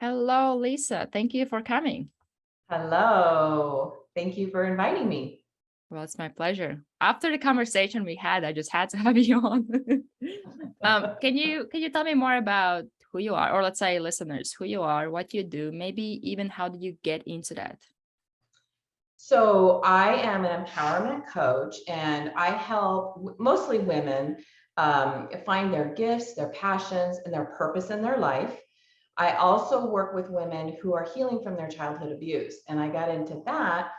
Hello, Lisa. Thank you for coming. Hello. Thank you for inviting me. Well, it's my pleasure. After the conversation we had, I just had to have you on. Can you tell me more about who you are, or let's say listeners, who you are, what you do, maybe even how did you get into that? So, I am an empowerment coach and I help mostly women find their gifts, their passions, and their purpose in their life. I also work with women who are healing from their childhood abuse. And I got into that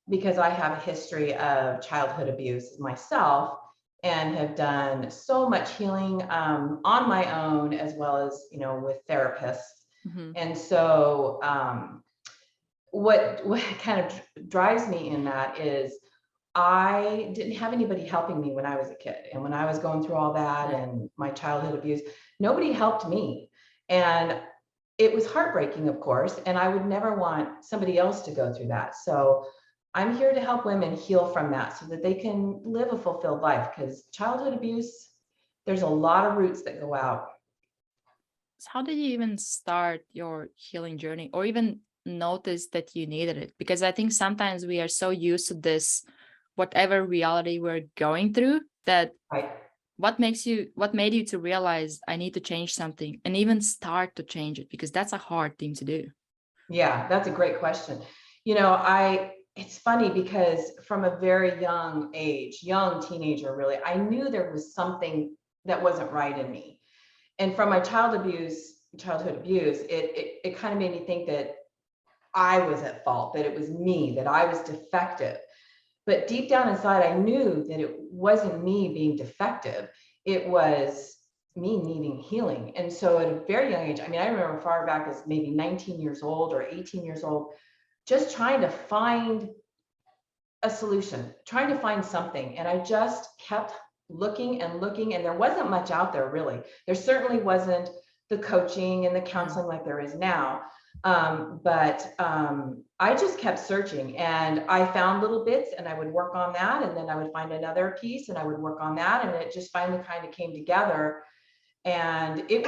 because I have a history of childhood abuse myself and have done so much healing on my own as well as, with therapists. Mhm. And so, what kind of drives me in that is I didn't have anybody helping me when I was a kid. And when I was going through all that Yeah. and my childhood abuse, nobody helped me. And it was heartbreaking, of course, and I would never want somebody else to go through that. So I'm here to help women heal from that so that they can live a fulfilled life, because childhood abuse, there's a lot of roots that go out. So how did you even start your healing journey, or even notice that you needed it? Because I think sometimes we are so used to this, whatever reality we're going through, that Right. what made you to realize I need to change something and even start to change it? Because that's a hard thing to do. Yeah, that's a great question. It's funny because from a very young age, young teenager, really, I knew there was something that wasn't right in me. And from my childhood abuse, it kind of made me think that I was at fault, that it was me, that I was defective. But deep down inside, I knew that it wasn't me being defective. It was me needing healing. And so at a very young age, I mean, I remember far back as maybe 19 years old or 18 years old, just trying to find a solution, trying to find something. And I just kept looking and looking, and there wasn't much out there really. There certainly wasn't the coaching and the Yeah. counseling like there is now. But I just kept searching, and I found little bits and I would work on that. And then I would find another piece and I would work on that. And it just finally kind of came together. And it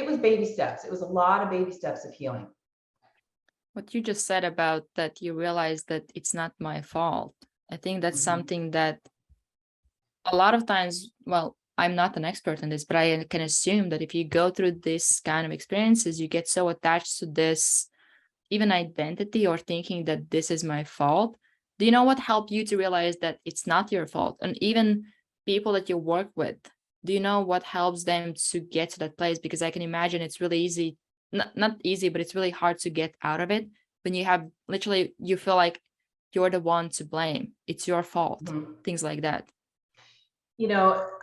was baby steps. It was a lot of baby steps of healing. What you just said about that you realize that it's not my fault. I think that's Mhm. something that a lot of times, well, I'm not an expert in this, but I can assume that if you go through this kind of experiences, you get so attached to this even identity or thinking that this is my fault. Do you know what helped you to realize that it's not your fault? And even people that you work with, do you know what helps them to get to that place? Because I can imagine it's really easy, not easy, but it's really hard to get out of it when you have literally, you feel like you're the one to blame. It's your fault, Mhm. things like that.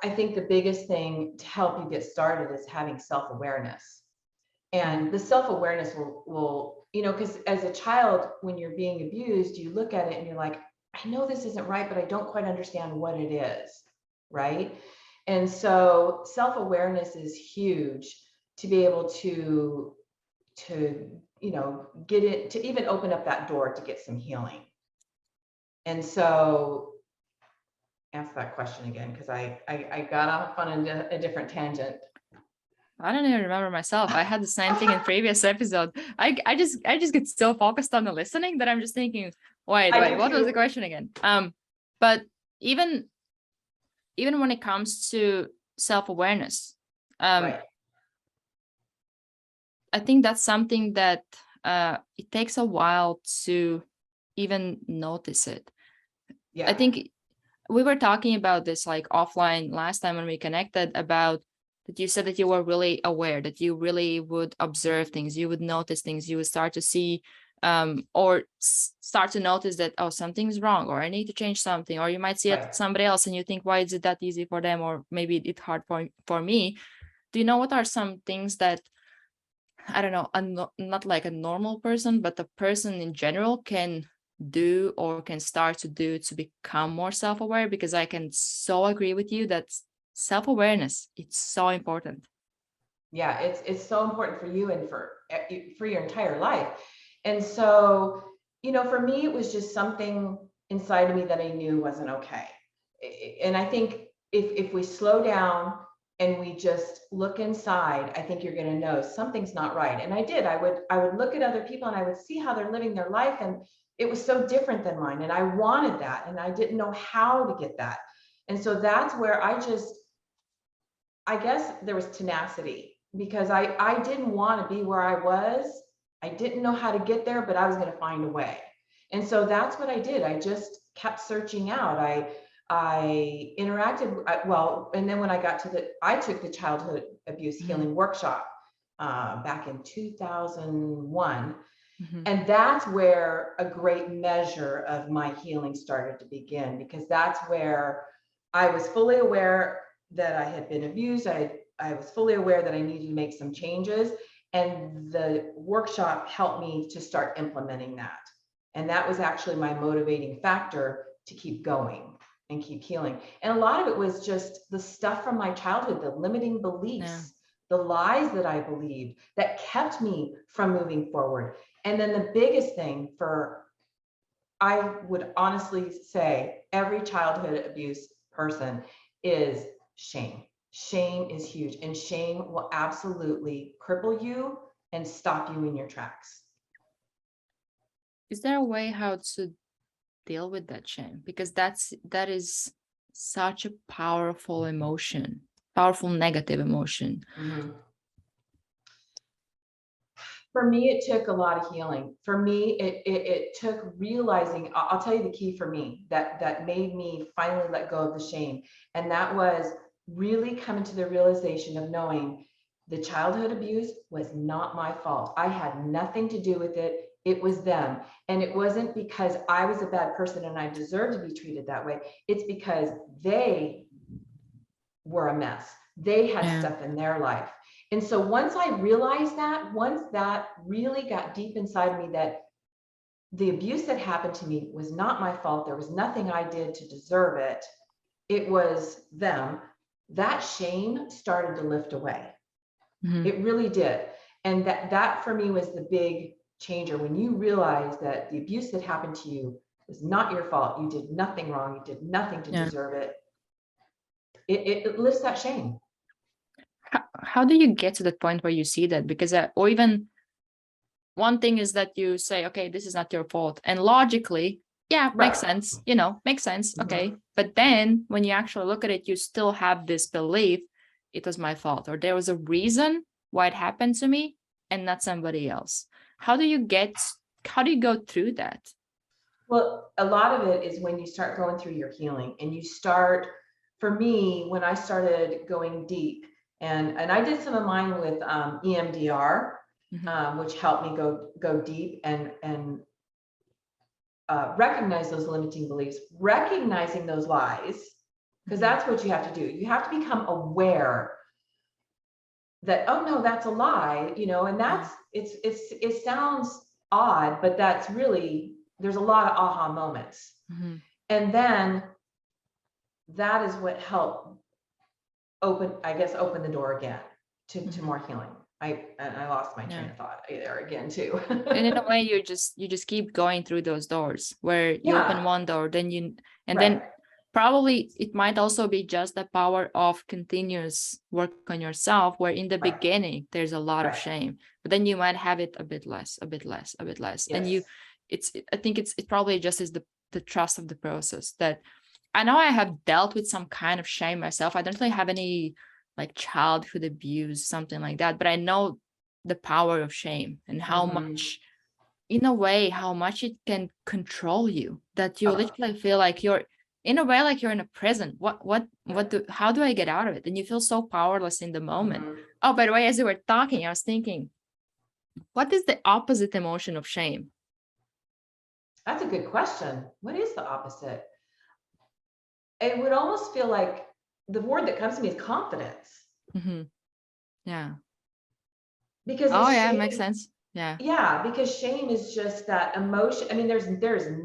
I think the biggest thing to help you get started is having self-awareness. Mm. And the self-awareness will, because as a child, when you're being abused, you look at it and you're like, I know this isn't right, but I don't quite understand what it is, right? And so self-awareness is huge to be able to get it, to even open up that door to get some healing. And so ask that question again, because I got off on a different tangent. I don't even remember myself. I had the same thing in previous episode. I just get so focused on the listening that I'm just thinking, I wait, do what was the too. question again? But even when it comes to self-awareness, um, Right. I think that's something that it takes a while to even notice it. I Yeah. think we were talking about this like offline last time when we connected, about that you said that you were really aware, that you really would observe things, you would notice things, you would start to see or start to notice that, oh, something's wrong, or I need to change something, or you might see it Right. somebody else and you think, why is it that easy for them, or maybe it's hard for me. Do you know what are some things that, I don't know, not like a normal person, but a person in general can do or can start to do to become more self-aware? Because I can so agree with you that self-awareness, it's so important. Yeah, it's so important for you and for your entire life. And so, for me, it was just something inside of me that I knew wasn't okay. And I think if we slow down and we just look inside, I think you're going to know something's not right. And I did. I would look at other people and I would see how they're living their life, and it was so different than mine. And I wanted that, and I didn't know how to get that. And so that's where I guess there was tenacity, because I didn't want to be where I was. I didn't know how to get there, but I was going to find a way. And so that's what I did. I just kept searching out. I interacted, well, and then when I took the childhood abuse healing workshop back in 2001. And that's where a great measure of my healing started to begin, because that's where I was fully aware that I had been abused. I was fully aware that I needed to make some changes. And the workshop helped me to start implementing that. And that was actually my motivating factor to keep going and keep healing. And a lot of it was just the stuff from my childhood, the limiting beliefs, the lies that I believed that kept me from moving forward. And then the biggest thing I would honestly say, every childhood abuse person is shame. Shame is huge, and shame will absolutely cripple you and stop you in your tracks. Is there a way how to deal with that shame? Because that is such a powerful emotion, powerful negative emotion. For me, it took a lot of healing. For me, it took realizing, I'll tell you the key for me that made me finally let go of the shame. And that was really coming to the realization of knowing the childhood abuse was not my fault. I had nothing to do with it. It was them. And it wasn't because I was a bad person and I deserved to be treated that way. It's because they were a mess. They had stuff in their life. And so once I realized that, once that really got deep inside me, that the abuse that happened to me was not my fault, there was nothing I did to deserve it, it was them, that shame started to lift away. It really did. And that for me was the big changer. When you realize that the abuse that happened to you was not your fault, you did nothing wrong, you did nothing to deserve it, it lifts that shame. How do you get to that point where you see that? Because or even one thing is that you say, okay, this is not your fault, and logically, makes sense, makes sense. Okay, but then when you actually look at it, you still have this belief, it was my fault, or there was a reason why it happened to me and not somebody else. How do you go through that? Well, a lot of it is when you start going through your healing, and you start, for me, when I started going deep, and I did some of mine with EMDR, which helped me go deep and recognize those limiting beliefs, recognizing those lies, because that's what you have to do. You have to become aware that, oh no, that's a lie, and that's, it sounds odd, but that's really, there's a lot of aha moments. And then that is what helped open the door again to more healing. I lost my train of thought there again too. And in a way, you just keep going through those doors, where you open one door, then then probably it might also be just the power of continuous work on yourself, where in the beginning there's a lot of shame, but then you might have it a bit less, a bit less, a bit less. And I think it probably just is the trust of the process. That I know I have dealt with some kind of shame myself. I don't really have any like childhood abuse, something like that, but I know the power of shame and how much, in a way, how much it can control you, that you literally feel like you're in a way like you're in a prison. How do I get out of it? And you feel so powerless in the moment. Oh, by the way, as you were talking, I was thinking, what is the opposite emotion of shame? That's a good question. What is the opposite? It would almost feel like the word that comes to me is confidence. Yeah. Because shame, makes sense. Yeah, because shame is just that emotion. I mean, there's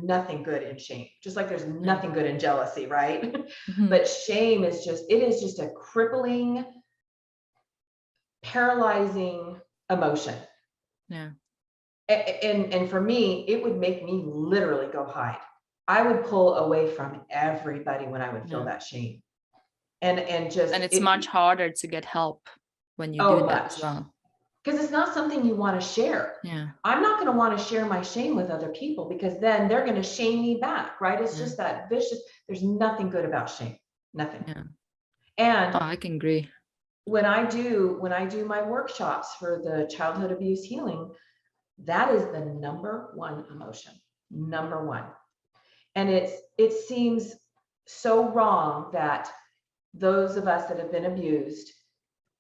nothing good in shame, just like there's nothing good in jealousy, right? But shame is just a crippling, paralyzing emotion. And for me, it would make me literally go hide. I would pull away from everybody when I would feel that shame. and just And it's much harder to get help when you do that as much, well. because it's not something you want to share. Yeah. I'm not going to want to share my shame with other people, because then they're going to shame me back, right? It's just that vicious. There's nothing good about shame, nothing. Yeah. And I can agree. when I do my workshops for the childhood abuse healing, that is the number one emotion, number one. And it seems so wrong that those of us that have been abused,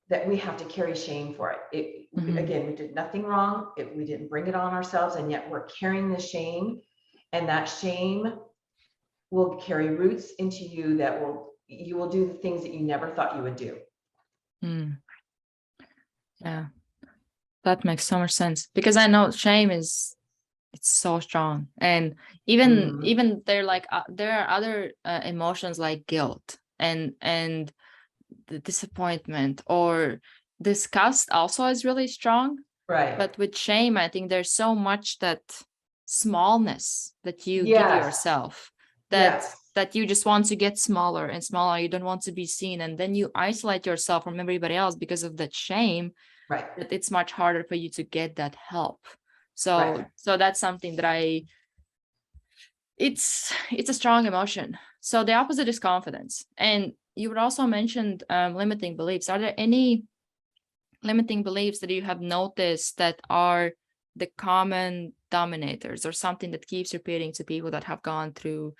that we have to carry shame for it. Again, we did nothing wrong. We didn't bring it on ourselves, and yet we're carrying the shame, and that shame will carry roots into you that you will do the things that you never thought you would do. Yeah, that makes so much sense, because I know shame it's so strong, and even there are other emotions like guilt and the disappointment or disgust also is really strong. Right. But with shame, I think there's so much that smallness that you give Yes. yourself, Yes. that you just want to get smaller and smaller. You don't want to be seen, and then you isolate yourself from everybody else because of that shame. Right. That it's much harder for you to get that help. So that's something that it's a strong emotion. So the opposite is confidence. And you would also mentioned limiting beliefs. Are there any limiting beliefs that you have noticed that are the common dominators, or something that keeps repeating to people that have gone through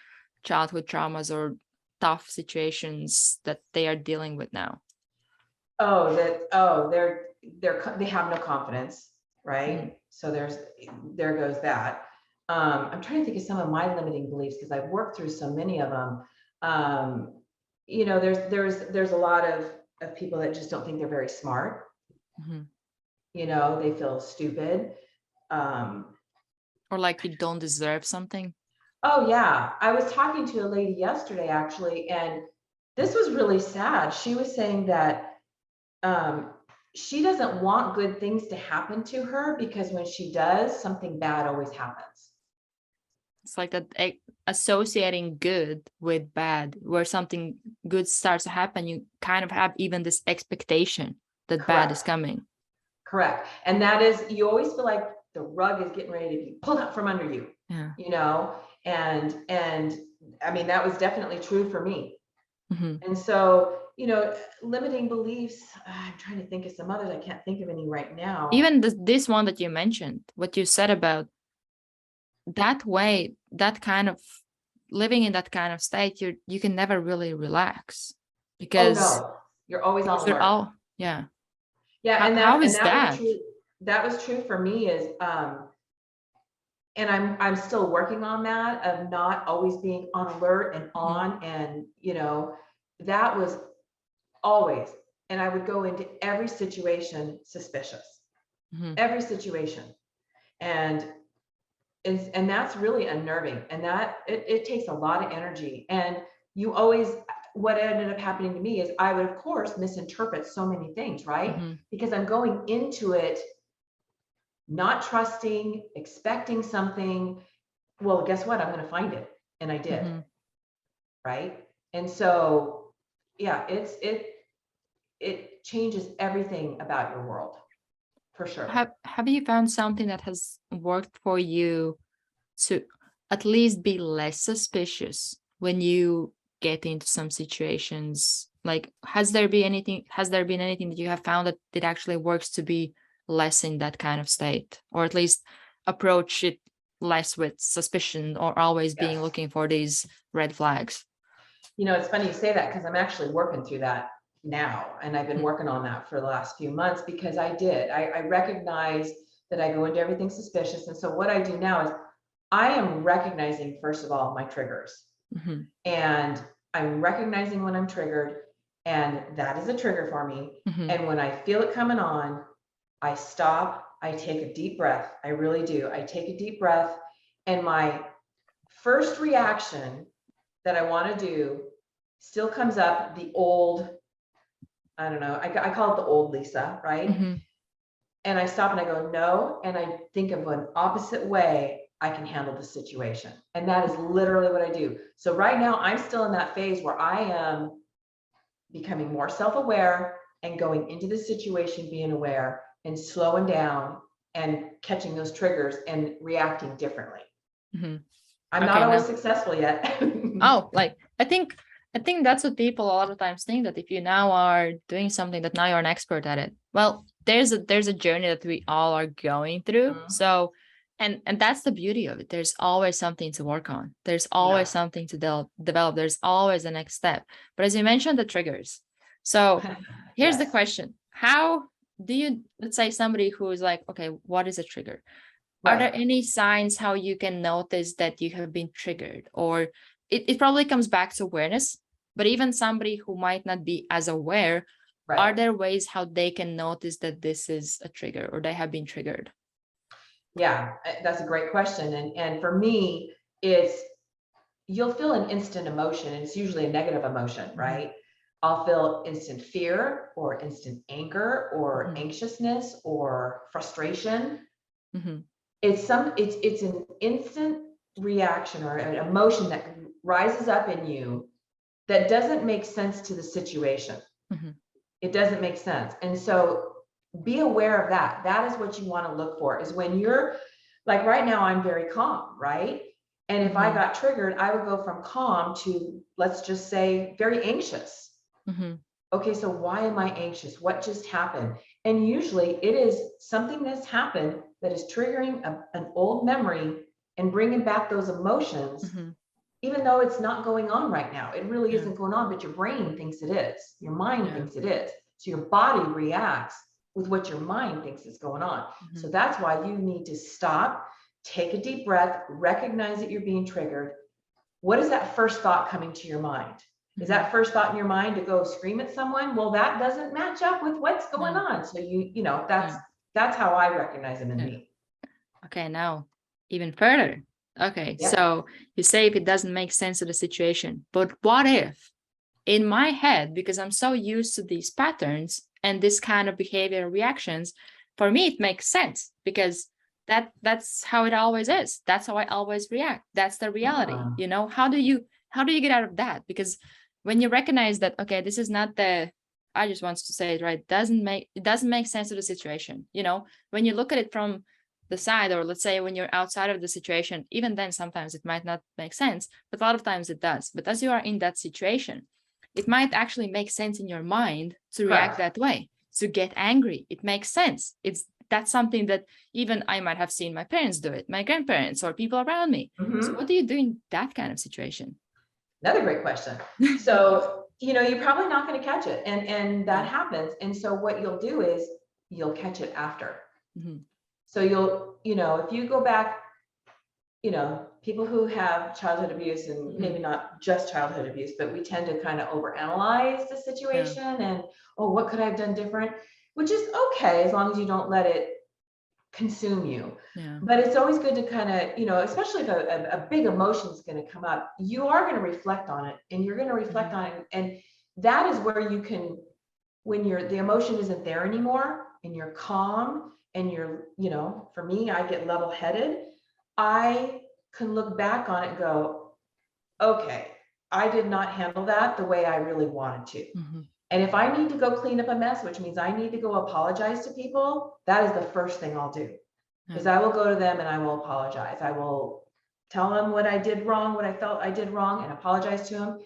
childhood traumas or tough situations that they are dealing with now? They have no confidence, right? So there goes that. I'm trying to think of some of my limiting beliefs, because I've worked through so many of them. There's a lot of people that just don't think they're very smart. They feel stupid. Or like you don't deserve something. Oh yeah. I was talking to a lady yesterday, actually, and this was really sad. She was saying that she doesn't want good things to happen to her, because when she does, something bad always happens. It's like that, associating good with bad, where something good starts to happen, you kind of have even this expectation that bad is coming. Correct. And that is, you always feel like the rug is getting ready to be pulled out from under you. And I mean, that was definitely true for me. And so, limiting beliefs, I'm trying to think of some others. I can't think of any right now. Even this one that you mentioned, what you said about that way, that kind of living in that kind of state, you can never really relax, because you're always on alert. Yeah. And how is that? That was true for me, is and I'm still working on that, of not always being on alert and on, and that was always, and I would go into every situation suspicious, every situation. And that's really unnerving, and that it takes a lot of energy. And what ended up happening to me is I would, of course, misinterpret so many things, right? Because I'm going into it not trusting, expecting something. Well, guess what? I'm going to find it. And I did. Right. And so, yeah, it changes everything about your world, for sure. Have you found something that has worked for you to at least be less suspicious when you get into some situations? Like, has there been anything that you have found that it actually works to be less in that kind of state, or at least approach it less with suspicion, or always being looking for these red flags? It's funny you say that, because I'm actually working through that now, and I've been working on that for the last few months, because I recognize that I go into everything suspicious. And so what I do now is I am recognizing, first of all, my triggers, and I'm recognizing when I'm triggered, and that is a trigger for me. And when I feel it coming on, I stop, I take a deep breath. I really do. I take a deep breath, and my first reaction that I want to do still comes up, the old, I don't know, I call it the old Lisa, right? And I stop and I go, no, and I think of an opposite way I can handle the situation. And that is literally what I do. So right now I'm still in that phase where I am becoming more self-aware and going into the situation, being aware and slowing down and catching those triggers and reacting differently. Mm-hmm. I'm not always successful yet. Oh, like I think that's what people a lot of times think, that if you now are doing something, that now you're an expert at it. Well, there's a journey that we all are going through. So and that's the beauty of it. There's always something to work on. There's always something to develop. There's always the next step. But as you mentioned, the triggers. So here's the question. How do you, let's say somebody who is like, okay, what is a trigger? Are there any signs how you can notice that you have been triggered? Or it probably comes back to awareness, but even somebody who might not be as aware, are there ways how they can notice that this is a trigger or they have been triggered? Yeah, that's a great question. And for me, it's, you'll feel an instant emotion, and it's usually a negative emotion, right? I'll feel instant fear or instant anger or anxiousness or frustration. It's an instant reaction or an emotion that rises up in you that doesn't make sense to the situation. It doesn't make sense. And so be aware of that. That is what you want to look for, is when you're like, right now I'm very calm, right? And if I got triggered, I would go from calm to, let's just say, very anxious. Okay, so why am I anxious? What just happened? And usually it is something that's happened that is triggering an old memory and bringing back those emotions, even though it's not going on right now. It really isn't going on, but your brain thinks it is. Your mind thinks it is. So your body reacts with what your mind thinks is going on. So that's why you need to stop, take a deep breath, recognize that you're being triggered. What is that first thought coming to your mind? Is that first thought in your mind to go scream at someone? Well, that doesn't match up with what's going on. So you know, that's how I recognize them in me. Okay, now even further. Okay, so you say if it doesn't make sense to the situation, but what if in my head, because I'm so used to these patterns and this kind of behavior reactions, for me it makes sense because that's how it always is. That's how I always react. That's the reality. You know, how do you get out of that? Because when you recognize that, okay, this is not the, I just want to say it right, it doesn't make sense to the situation. You know, when you look at it from the side, or let's say when you're outside of the situation, even then sometimes it might not make sense, but a lot of times it does. But as you are in that situation, it might actually make sense in your mind to react that way, to get angry. It makes sense. That's something that even I might have seen my parents do it, my grandparents or people around me. So what do you do in that kind of situation? Another great question. So, you know, you're probably not going to catch it, and that happens. And so what you'll do is you'll catch it after. So you'll, you know, if you go back, you know, people who have childhood abuse, and maybe not just childhood abuse, but we tend to kind of overanalyze the situation and, oh, what could I have done different? Which is okay, as long as you don't let it consume you. But it's always good to kind of, you know, especially if a big emotion is going to come up, you are going to reflect on it, and you're going to reflect on it. And that is where you can, when the emotion isn't there anymore and you're calm and you're, you know, for me, I get level-headed. I can look back on it and go, okay, I did not handle that the way I really wanted to. And if I need to go clean up a mess, which means I need to go apologize to people, that is the first thing I'll do. Is I will go to them and I will apologize. I will tell them what I did wrong, what I felt I did wrong, and apologize to them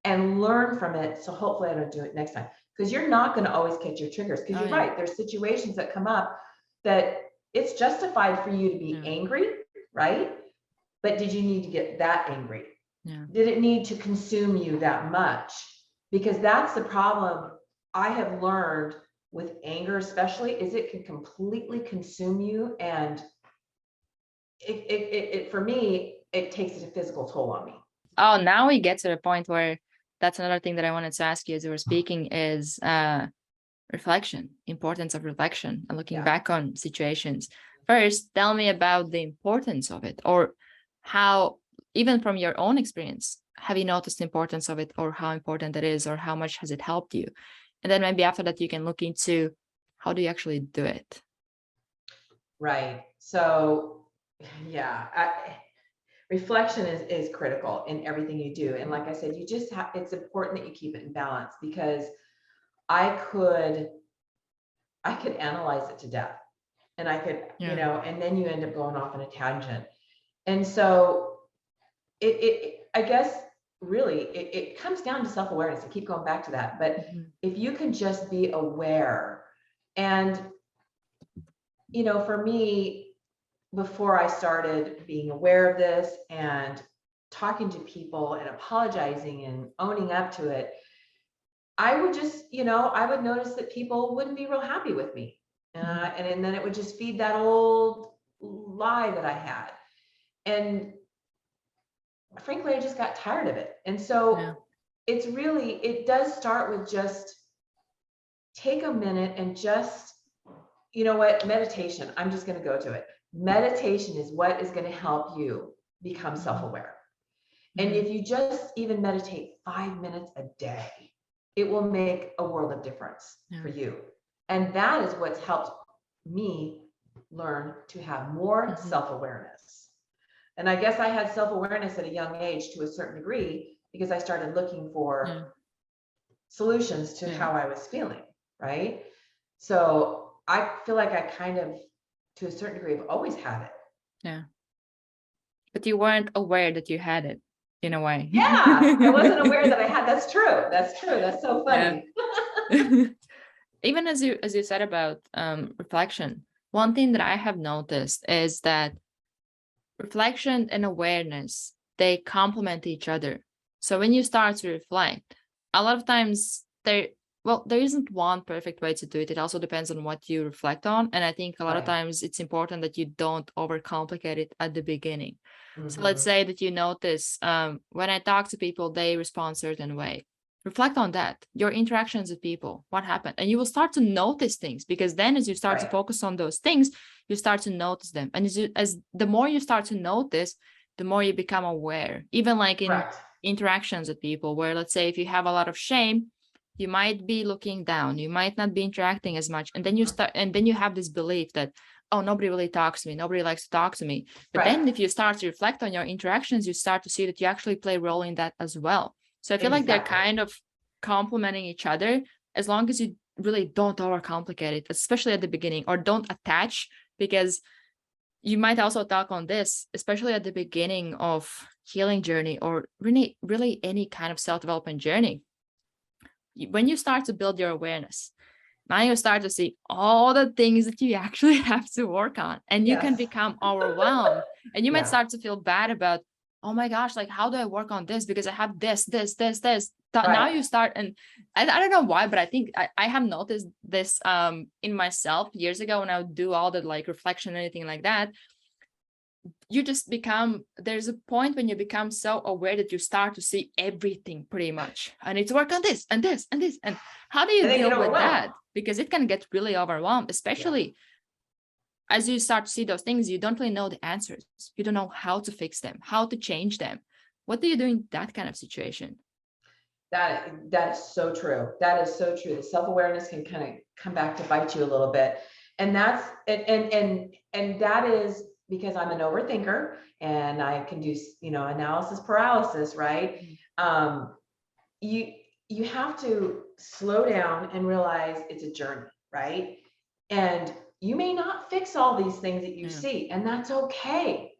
and learn from it. So hopefully I don't do it next time, because you're not going to always catch your triggers, because you're right. There's situations that come up that it's justified for you to be angry, right? But did you need to get that angry? Did it need to consume you that much? Because that's the problem I have learned with anger, especially, is it can completely consume you. And it for me, it takes a physical toll on me. Oh, now we get to the point where that's another thing that I wanted to ask you as you were speaking is reflection, importance of reflection and looking back on situations. First, tell me about the importance of it, or how, even from your own experience, have you noticed the importance of it, or how important it is, or how much has it helped you? And then maybe after that, you can look into how do you actually do it? Right. So, yeah, reflection is critical in everything you do. And like I said, you just have, it's important that you keep it in balance, because I could analyze it to death, and I could, you know, and then you end up going off on a tangent. And so I guess really it comes down to self-awareness. I keep going back to that, but if you can just be aware. And, you know, for me, before I started being aware of this and talking to people and apologizing and owning up to it, I would just, you know, I would notice that people wouldn't be real happy with me. And then it would just feed that old lie that I had. And frankly, I just got tired of it. And so it's really, it does start with just take a minute and just, you know what, meditation. I'm just going to go to it. Meditation is what is going to help you become self-aware. And if you just even meditate 5 minutes a day, it will make a world of difference for you. And that is what's helped me learn to have more self-awareness. And I guess I had self-awareness at a young age to a certain degree, because I started looking for solutions to how I was feeling, right? So I feel like I kind of, to a certain degree, have always had it. Yeah. But you weren't aware that you had it, in a way. Yeah, I wasn't aware that I had. That's true. That's true. That's so funny. Yeah. Even as you said about reflection, one thing that I have noticed is that reflection and awareness, they complement each other. So when you start to reflect, a lot of times there isn't one perfect way to do it. It also depends on what you reflect on. And I think a lot of times it's important that you don't overcomplicate it at the beginning. So let's say that you notice when I talk to people, they respond a certain way. Reflect on that, your interactions with people, what happened, and you will start to notice things, because then as you start to focus on those things, you start to notice them. And as the more you start to notice, the more you become aware, even like in interactions with people, where let's say if you have a lot of shame, you might be looking down, you might not be interacting as much. And then you have this belief that, oh, nobody really talks to me, nobody likes to talk to me. But then if you start to reflect on your interactions, you start to see that you actually play a role in that as well. So I feel like they're kind of complementing each other, as long as you really don't overcomplicate it, especially at the beginning, or don't attach, because you might also talk on this, especially at the beginning of healing journey, or really any kind of self-development journey. When you start to build your awareness, now you start to see all the things that you actually have to work on, and you can become overwhelmed, and you might start to feel bad about, oh my gosh, like, how do I work on this? Because I have this. Now you start, and I don't know why, but I think I have noticed this in myself years ago when I would do all the like reflection, anything like that. You just become, there's a point when you become so aware that you start to see everything pretty much. I need to work on this and this and this. And how do you deal with that? Because it can get really overwhelmed, especially as you start to see those things, you don't really know the answers. You don't know how to fix them, how to change them. What do you do in that kind of situation? That is so true. That is so true. The self-awareness can kind of come back to bite you a little bit. And that's, and that is because I'm an overthinker, and I can do, you know, analysis paralysis, right? You have to slow down and realize it's a journey, right? And you may not fix all these things that you see, and that's okay,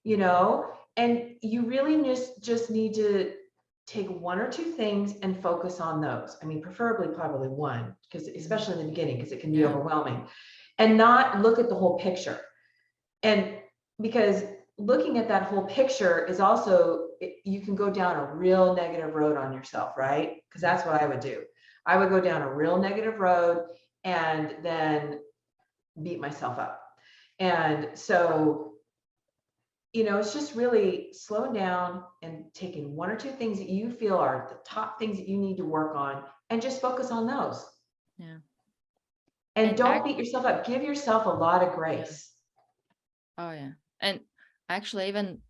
you know. And you really just need to take one or two things and focus on those. I mean, preferably probably one, because especially in the beginning, because it can be overwhelming, and not look at the whole picture. And because looking at that whole picture is also, you can go down a real negative road on yourself, right? Because that's what I would do. I would go down a real negative road and then beat myself up. And so, you know, it's just really slowing down and taking one or two things that you feel are the top things that you need to work on, and just focus on those. And don't beat yourself up. Give yourself a lot of grace. Oh yeah. And actually, even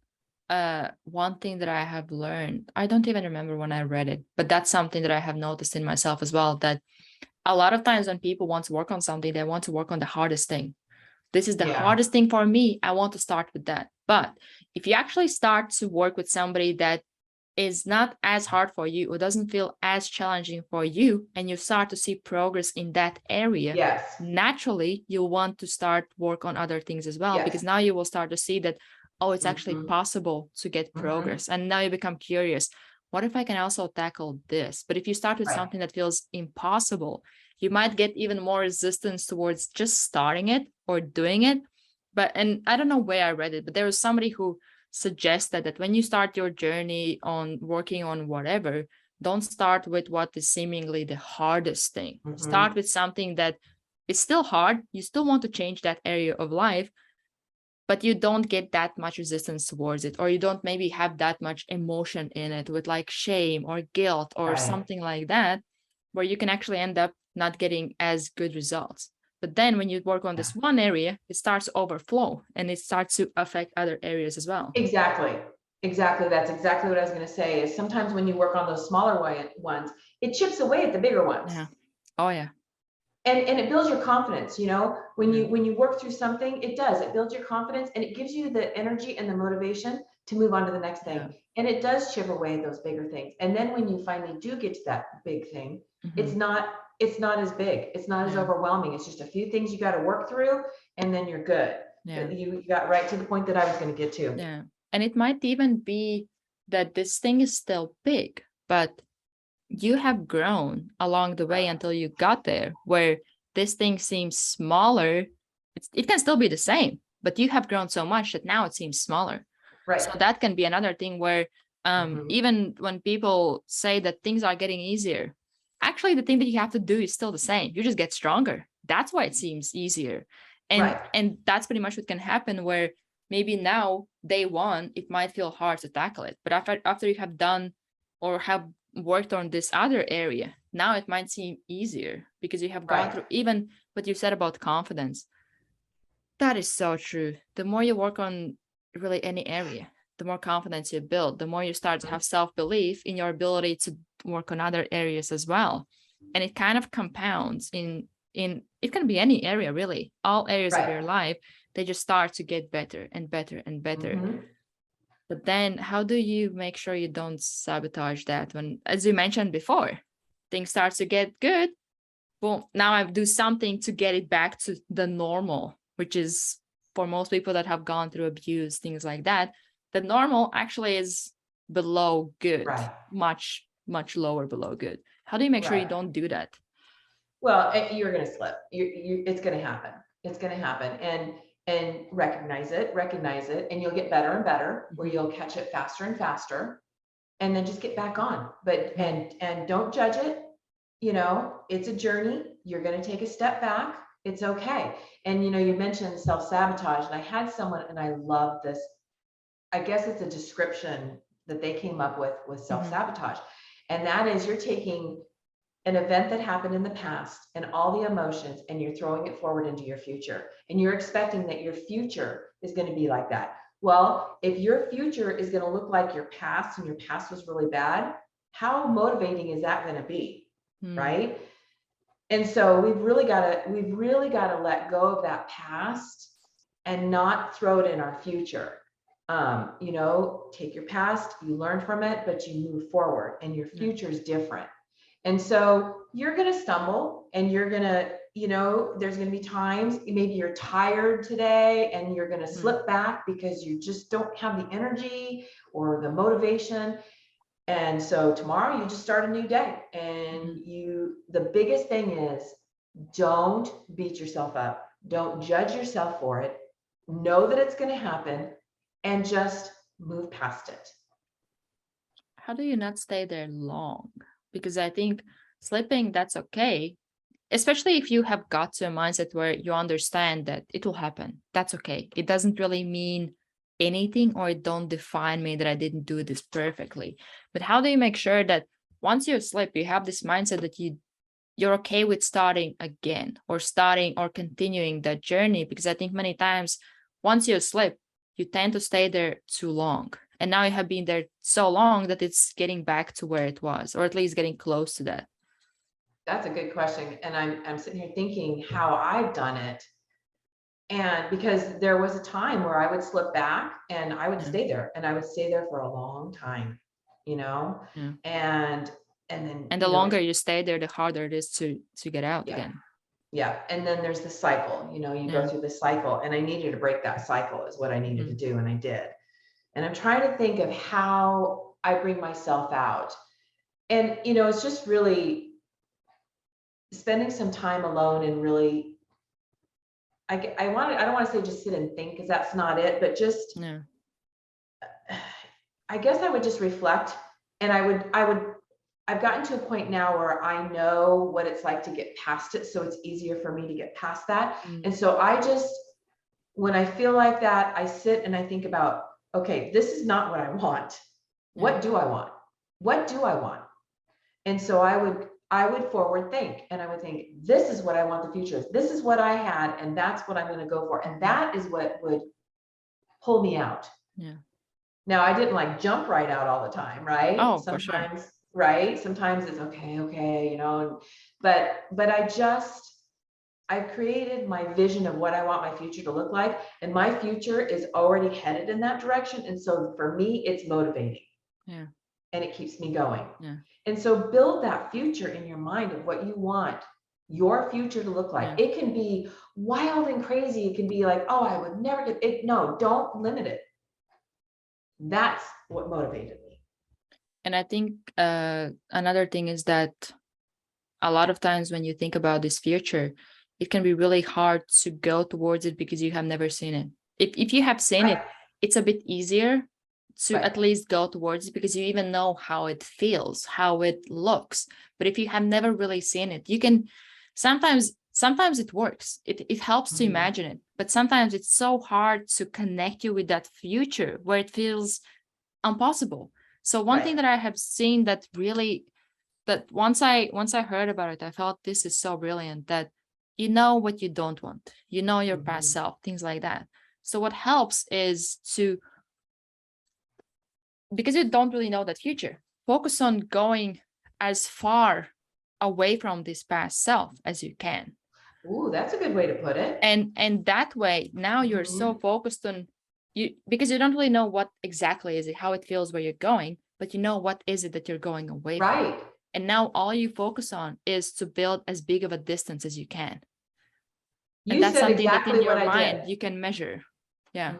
one thing that I have learned, I don't even remember when I read it, but that's something that I have noticed in myself as well, that a lot of times when people want to work on something, they want to work on the hardest thing. This is the hardest thing for me. I want to start with that. But if you actually start to work with somebody that is not as hard for you or doesn't feel as challenging for you, and you start to see progress in that area, Yes. naturally you'll want to start work on other things as well, Yes. because now you will start to see that, oh, it's actually Mhm. possible to get progress. And now you become curious, what if I can also tackle this? But if you start with Right. something that feels impossible, you might get even more resistance towards just starting it or doing it. But, and I don't know where I read it, but there was somebody who suggested that when you start your journey on working on whatever, don't start with what is seemingly the hardest thing. Start with something that is still hard. You still want to change that area of life, but you don't get that much resistance towards it, or you don't maybe have that much emotion in it with like shame or guilt or something like that, where you can actually end up not getting as good results. But then when you work on this one area, it starts to overflow and it starts to affect other areas as well. Exactly. Exactly. That's exactly what I was going to say, is sometimes when you work on those smaller ones, it chips away at the bigger ones. Yeah. Oh yeah. And it builds your confidence, you know, when you work through something, it builds your confidence, and it gives you the energy and the motivation to move on to the next thing. And it does chip away at those bigger things. And then when you finally do get to that big thing, it's not as big. It's not as overwhelming. It's just a few things you got to work through, and then you're good. Yeah. You got right to the point that I was going to get to. Yeah. And it might even be that this thing is still big, but you have grown along the way until you got there, where this thing seems smaller. It can still be the same, but you have grown so much that now it seems smaller. Right. So that can be another thing where even when people say that things are getting easier, actually the thing that you have to do is still the same. You just get stronger. That's why it seems easier. And that's pretty much what can happen, where maybe now day one it might feel hard to tackle it, but after you have done or have worked on this other area, now it might seem easier because you have gone through even what you said about confidence. That is so true. The more you work on really any area, the more confidence you build, the more you start to have self-belief in your ability to work on other areas as well. And it kind of compounds in it can be any area, really, all areas of your life. They just start to get better and better and better. But then how do you make sure you don't sabotage that when, as you mentioned before, things start to get good? Well, now I do something to get it back to the normal, which is for most people that have gone through abuse, things like that, the normal actually is below good, much, much lower below good. How do you make sure you don't do that? Well, you're going to slip. It's going to happen. It's going to happen. And recognize it, and you'll get better and better, where you'll catch it faster and faster, and then just get back on. But and don't judge it. You know, it's a journey. You're going to take a step back. It's okay. And you know, you mentioned self-sabotage, and I had someone, and I love this. I guess it's a description that they came up with self-sabotage, and that is, you're taking an event that happened in the past and all the emotions, and you're throwing it forward into your future, and you're expecting that your future is going to be like that. Well, if your future is going to look like your past, and your past was really bad, how motivating is that going to be? Right? And so we've really got to let go of that past and not throw it in our future. You know, take your past, you learn from it, but you move forward, and your future is different. And so you're going to stumble, and you're going to, you know, there's going to be times maybe you're tired today, and you're going to slip back because you just don't have the energy or the motivation. And so tomorrow you just start a new day, and the biggest thing is, don't beat yourself up. Don't judge yourself for it. Know that it's going to happen, and just move past it. How do you not stay there long? Because I think slipping, that's okay. Especially if you have got to a mindset where you understand that it will happen. That's okay. It doesn't really mean anything, or it don't define me that I didn't do this perfectly. But how do you make sure that once you slip, you have this mindset that you're okay with starting again, or starting or continuing that journey? Because I think many times once you slip, you tend to stay there too long. And now you have been there so long that it's getting back to where it was, or at least getting close to that. That's a good question. And I'm sitting here thinking how I've done it. And because there was a time where I would slip back and I would Yeah. stay there, and I would stay there for a long time, you know, Yeah. and then, And the you know, longer you stay there, the harder it is to get out yeah, again. yeah. And then there's the cycle, you know, you go Yeah. through the cycle, and I needed to break that cycle is what I needed to Mm. do. And I did. And I'm trying to think of how I bring myself out. And, you know, it's just really spending some time alone and really, I don't want to say just sit and think, because that's not it, but just, Yeah. I guess I would just reflect, and I've gotten to a point now where I know what it's like to get past it. So it's easier for me to get past that. Mm. And so I just, when I feel like that, I sit and I think about, okay, this is not what I want. Yeah. What do I want? What do I want? And so I would forward think, and I would think, this is what I want the future is. This is what I had, and that's what I'm going to go for. And that is what would pull me out. Yeah. Now, I didn't like jump right out all the time, right? Oh, for sure. Sometimes, right? Sometimes it's okay, you know, but I created my vision of what I want my future to look like, and my future is already headed in that direction. And so for me, it's motivating. Yeah. And it keeps me going. Yeah. And so build that future in your mind of what you want your future to look like. Yeah. It can be wild and crazy. It can be like, oh, I would never get it. No, don't limit it. That's what motivated me. And I think another thing is that a lot of times when you think about this future, it can be really hard to go towards it because you have never seen it. If you have seen it, it's a bit easier to at least go towards it because you even know how it feels, how it looks. But if you have never really seen it, you can sometimes it works. It helps to imagine it, but sometimes it's so hard to connect you with that future where it feels impossible. So one thing that I have seen that really, that once I heard about it, I felt this is so brilliant, that you know what you don't want, you know your past self, things like that. So what helps is to, because you don't really know that future, focus on going as far away from this past self as you can. Ooh, that's a good way to put it. And that way, now you're so focused on you, because you don't really know what exactly is it, how it feels where you're going, but you know what is it that you're going away from. And now all you focus on is to build as big of a distance as you can. And that's something that in your mind you can measure. Yeah.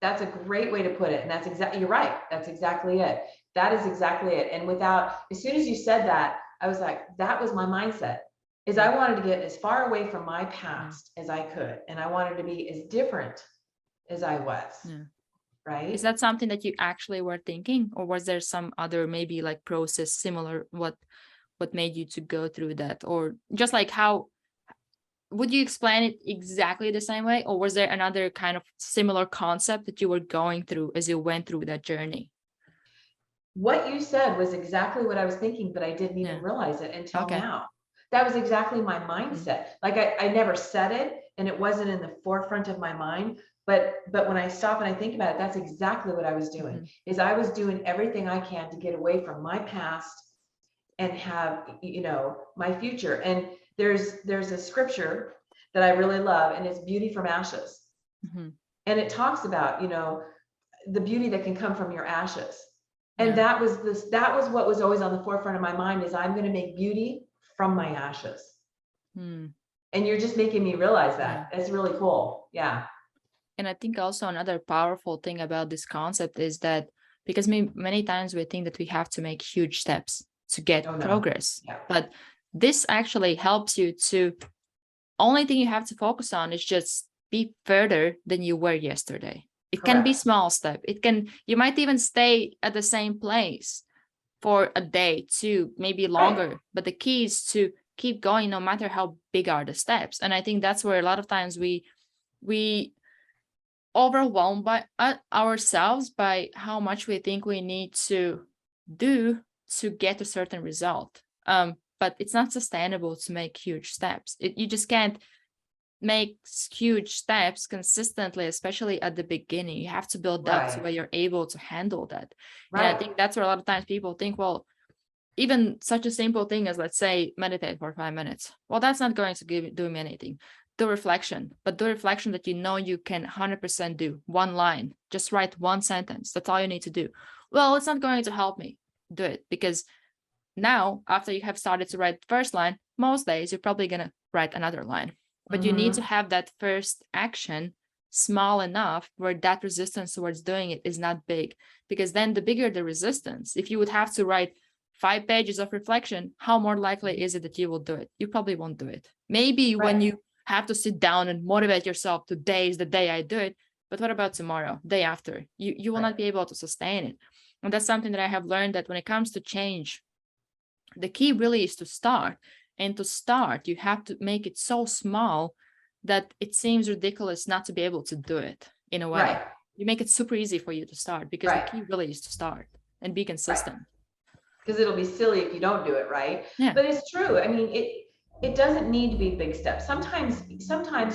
That's a great way to put it. And that's exactly, you're right. That's exactly it. That is exactly it. And as soon as you said that, I was like, that was my mindset, is I wanted to get as far away from my past as I could. And I wanted to be as different as I was. Right. Is that something that you actually were thinking, or was there some other maybe like process similar, what made you to go through that? Or just like, how would you explain it exactly the same way, or was there another kind of similar concept that you were going through as you went through that journey? What you said was exactly what I was thinking, but I didn't even realize it until now. That was exactly my mindset. Like I never said it, and it wasn't in the forefront of my mind. But when I stop and I think about it, that's exactly what I was doing. Is I was doing everything I can to get away from my past and have, you know, my future. And there's a scripture that I really love, and it's beauty from ashes. And it talks about, you know, the beauty that can come from your ashes. And that was what was always on the forefront of my mind, is I'm going to make beauty from my ashes. And you're just making me realize that. It's really cool. Yeah. And I think also another powerful thing about this concept is that, because many times we think that we have to make huge steps to get progress, but this actually helps you to, only thing you have to focus on is just be further than you were yesterday. It can be small step. You might even stay at the same place for a day, 2, maybe longer, but the key is to keep going no matter how big are the steps. And I think that's where a lot of times we overwhelmed by ourselves by how much we think we need to do to get a certain result. But it's not sustainable to make huge steps. You just can't make huge steps consistently, especially at the beginning. You have to build up to where you're able to handle that. And I think that's where a lot of times people think, well, even such a simple thing as, let's say, meditate for 5 minutes. Well, that's not going to do me anything. do reflection, but do reflection that you know you can 100% do. One line, just write one sentence. That's all you need to do. Well, it's not going to help me. Do it, because now, after you have started to write the first line, most days you're probably going to write another line. But you need to have that first action small enough where that resistance towards doing it is not big. Because then the bigger the resistance, if you would have to write 5 pages of reflection, how more likely is it that you will do it? You probably won't do it. Maybe when you have to sit down and motivate yourself, today is the day I do it. But what about tomorrow, day after? You will not be able to sustain it. And that's something that I have learned, that when it comes to change, the key really is to start. And to start, you have to make it so small that it seems ridiculous not to be able to do it in a way. Right. You make it super easy for you to start, because the key really is to start and be consistent. Because it'll be silly if you don't do it, right? Yeah. But it's true. I mean, it doesn't need to be big steps. Sometimes, you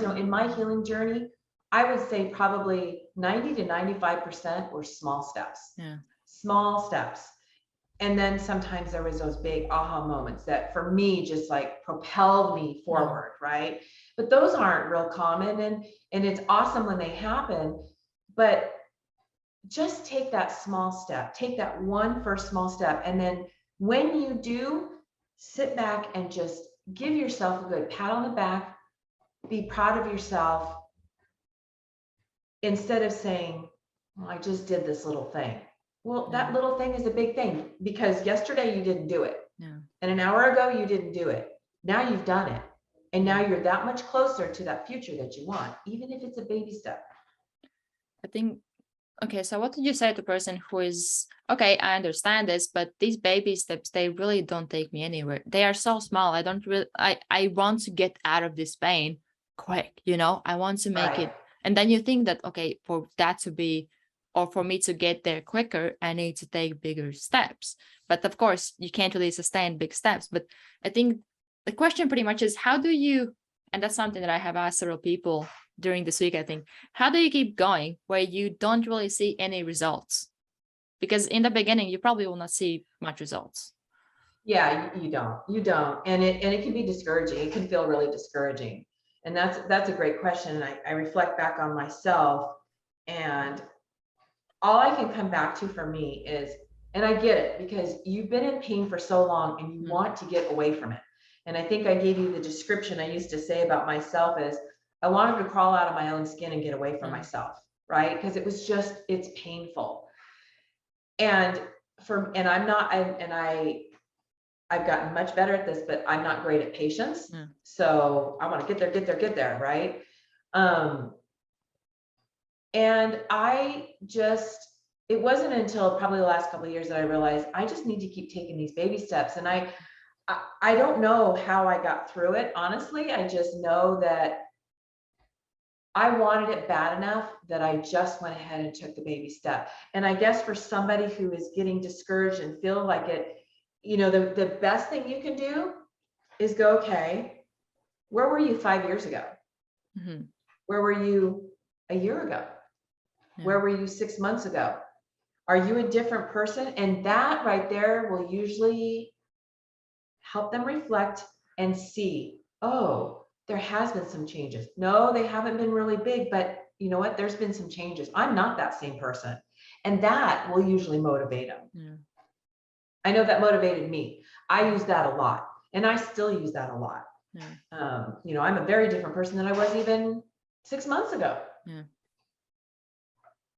know, in my healing journey, I would say probably 90 to 95% were small steps. Yeah. Small steps. And then sometimes there was those big aha moments that for me just like propelled me forward, right? But those aren't real common, and it's awesome when they happen. But just take that small step, take that first small step. And then when you do, sit back and just give yourself a good pat on the back, be proud of yourself, instead of saying, well, I just did this little thing. Well, that little thing is a big thing, because yesterday you didn't do it. Yeah. And an hour ago you didn't do it. Now you've done it. And now you're that much closer to that future that you want, even if it's a baby step. I think, okay, so what did you say to a person who is, okay, I understand this, but these baby steps, they really don't take me anywhere. They are so small. I want to get out of this pain quick, you know, I want to make it. And then you think that, okay, for that to be, or for me to get there quicker, I need to take bigger steps. But of course, you can't really sustain big steps. But I think the question pretty much is, how do you, and that's something that I have asked several people during this week, I think, how do you keep going where you don't really see any results? Because in the beginning, you probably will not see much results. Yeah, you don't. And it can be discouraging. It can feel really discouraging. And that's a great question. And I reflect back on myself, and all I can come back to for me is, and I get it, because you've been in pain for so long and you want to get away from it. And I think I gave you the description I used to say about myself is, I wanted to crawl out of my own skin and get away from myself, right? Because it was just, it's painful. And I've gotten much better at this, but I'm not great at patience. So I want to get there, right? And it wasn't until probably the last couple of years that I realized I just need to keep taking these baby steps. And I don't know how I got through it. Honestly, I just know that I wanted it bad enough that I just went ahead and took the baby step. And I guess for somebody who is getting discouraged and feel like it, you know, the best thing you can do is go, okay, where were you 5 years ago? Where were you a year ago? Where were you 6 months ago? Are you a different person? And that right there will usually help them reflect and see, oh, there has been some changes. No, they haven't been really big, but you know what? There's been some changes. I'm not that same person. And that will usually motivate them. I know that motivated me. I use that a lot, and I still use that a lot. You know, I'm a very different person than I was even 6 months ago.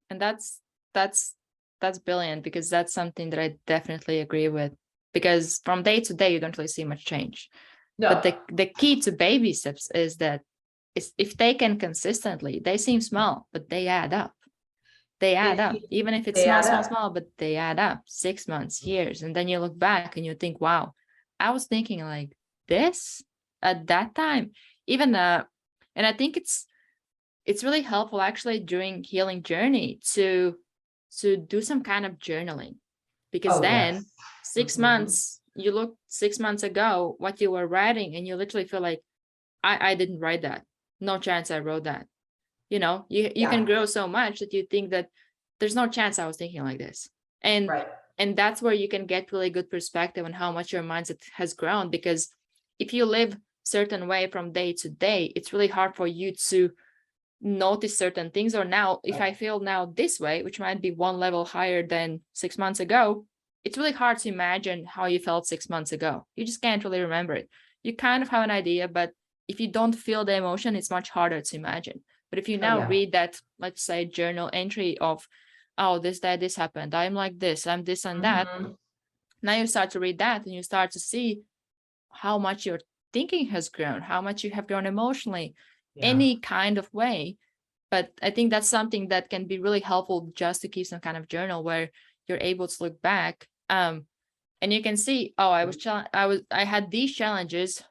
And that's brilliant, because that's something that I definitely agree with, because from day to day, you don't really see much change. But the key to baby steps is that if taken consistently, they seem small, but they add up. They add up, even if it's small, but they add up. 6 months, years. And then you look back and you think, wow, I was thinking like this at that time. Even, and I think it's really helpful actually during healing journey to do some kind of journaling, because then 6 months, you look 6 months ago, what you were writing, and you literally feel like, I didn't write that. No chance I wrote that. You know, you can grow so much that you think that there's no chance I was thinking like this. And that's where you can get really good perspective on how much your mindset has grown. Because if you live certain way from day to day, it's really hard for you to notice certain things. Or now, if I feel now this way, which might be one level higher than 6 months ago, it's really hard to imagine how you felt 6 months ago. You just can't really remember it. You kind of have an idea, but if you don't feel the emotion, it's much harder to imagine. But if you now read that, let's say, journal entry of, oh, this happened, I'm like this, I'm this and that. Now you start to read that and you start to see how much your thinking has grown, how much you have grown emotionally, any kind of way. But I think that's something that can be really helpful, just to keep some kind of journal where you're able to look back, and you can see, oh, I had these challenges.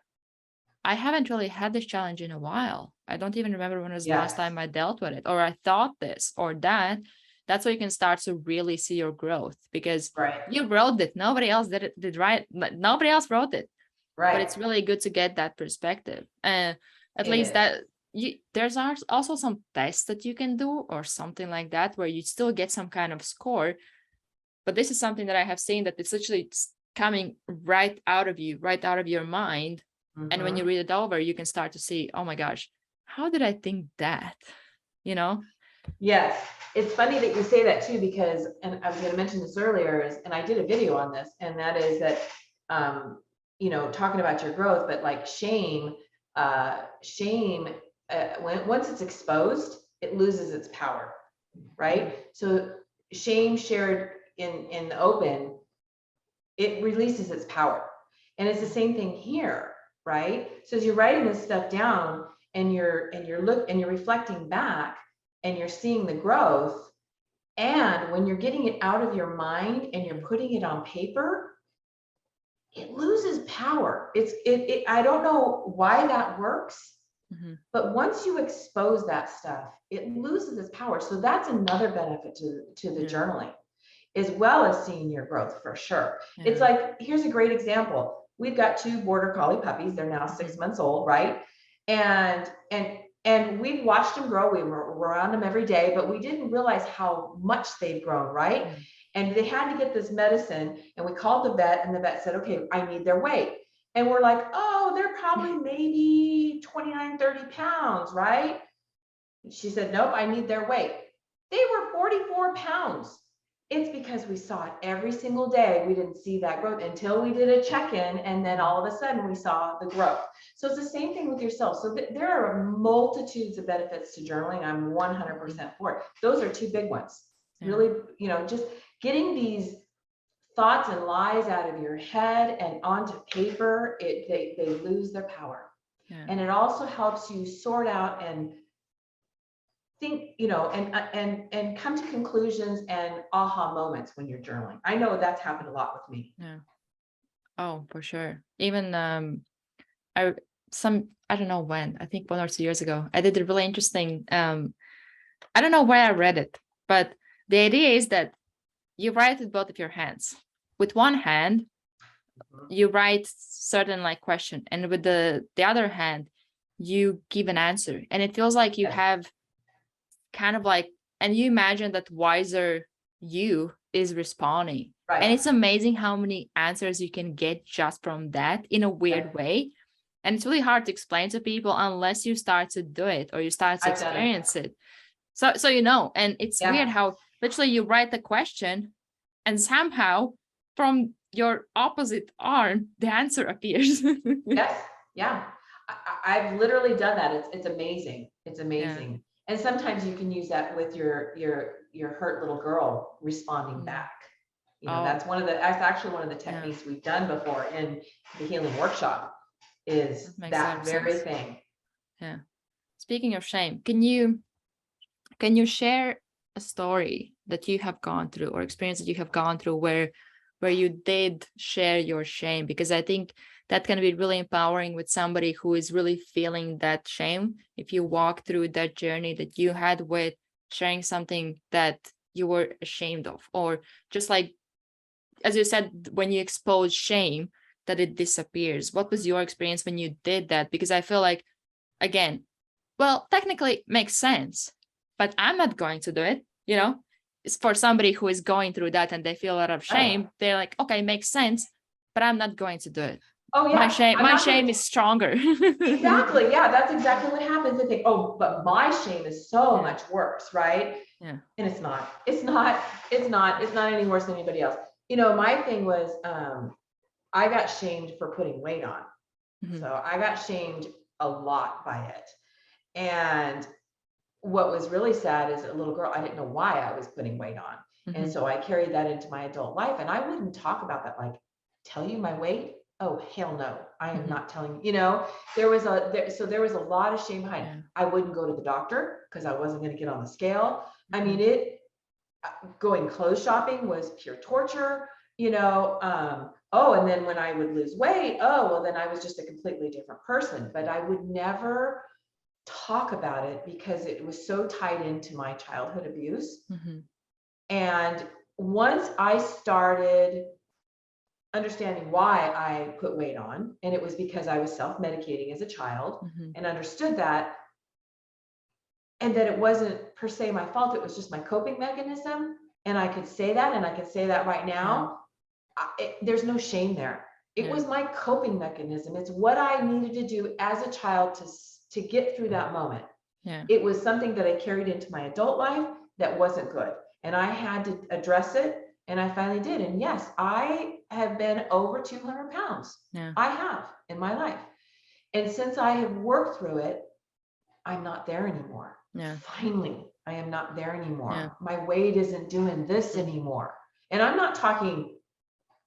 I haven't really had this challenge in a while. I don't even remember when was the last time I dealt with it, or I thought this or that. That's where you can start to really see your growth, because you wrote it. Nobody else did right. Nobody else wrote it. But it's really good to get that perspective. At least that there's also some tests that you can do or something like that, where you still get some kind of score. But this is something that I have seen that it's literally coming right out of you, right out of your mind. And when you read it over, you can start to see, oh my gosh, how did I think that? You know? Yes. It's funny that you say that too, because, and I was going to mention this earlier, and I did a video on this, and that is that, talking about your growth, but like shame, once it's exposed, it loses its power, right? So shame shared in the open, it releases its power. And it's the same thing here, right? So as you're writing this stuff down and you're reflecting back and you're seeing the growth, and when you're getting it out of your mind and you're putting it on paper, it loses power. I don't know why that works, but once you expose that stuff, it loses its power. So that's another benefit to the journaling, as well as seeing your growth, for sure. It's like, here's a great example. We've got 2 Border Collie puppies. They're now 6 months old, right? And we've watched them grow. We're around them every day, but we didn't realize how much they've grown, right? And they had to get this medicine, and we called the vet, and the vet said, okay, I need their weight. And we're like, oh, they're probably maybe 29, 30 pounds, right? She said, nope, I need their weight. They were 44 pounds. It's because we saw it every single day. We didn't see that growth until we did a check-in, and then all of a sudden we saw the growth. So it's the same thing with yourself. So there are multitudes of benefits to journaling. I'm 100% for it. Those are 2 big ones. Really, just getting these thoughts and lies out of your head and onto paper, they lose their power. And it also helps you sort out and think, and come to conclusions and aha moments when you're journaling. I know that's happened a lot with me. Oh, for sure. Even I don't know when, I think 1 or 2 years ago, I did a really interesting, I don't know where I read it, but the idea is that you write with both of your hands. With one hand, you write certain like question, and with the other hand, you give an answer. And it feels like you have kind of like, and you imagine that wiser you is responding. And it's amazing how many answers you can get just from that in a weird way. And it's really hard to explain to people unless you start to do it or you start to experience it. So and it's weird how literally you write the question and somehow from your opposite arm, the answer appears. Yes. Yeah. I've literally done that. It's amazing. It's amazing. And sometimes you can use that with your hurt little girl responding back. That's actually one of the techniques we've done before in the healing workshop, is that very thing. Yeah. Speaking of shame, can you share a story that you have gone through or experience that you have gone through where you did share your shame? Because I think that can be really empowering with somebody who is really feeling that shame. If you walk through that journey that you had with sharing something that you were ashamed of, or just like, as you said, when you expose shame, that it disappears. What was your experience when you did that? Because I feel like, again, well, technically it makes sense, but I'm not going to do it. It's for somebody who is going through that and they feel a lot of shame. They're like, okay, makes sense, but I'm not going to do it. Oh My yeah. shame, I'm my not gonna shame is stronger. exactly. Yeah, that's exactly what happens. They think, oh, but my shame is so Yeah. much worse, right? Yeah. And it's not. It's not any worse than anybody else. My thing was I got shamed for putting weight on. Mhm. So I got shamed a lot by it. And what was really sad is a little girl, I didn't know why I was putting weight on. And Mhm. so I carried that into my adult life, and I wouldn't talk about that, like, tell you my weight? Oh, hell no. I am Mhm. not telling you, so there was a lot of shame behind. Yeah. I wouldn't go to the doctor because I wasn't going to get on the scale. I mean, Mhm. going clothes shopping was pure torture, oh, and then when I would lose weight, oh, well, then I was just a completely different person. But I would never talk about it because it was so tied into my childhood abuse. Mhm. And once I started understanding why I put weight on, and it was because I was self-medicating as a child, Mhm. and understood that, and that it wasn't per se my fault, it was just my coping mechanism. And I could say that, and I could say that right Yeah. now. There's no shame there. It Yeah. was my coping mechanism. It's what I needed to do as a child to get through that moment. Yeah. It was something that I carried into my adult life that wasn't good. And I had to address it. And I finally did. And yes, I have been over 200 pounds. Yeah. I have in my life. And since I have worked through it, I'm not there anymore. Yeah. Finally, I am not there Yeah. anymore. My weight isn't doing this anymore. And I'm not talking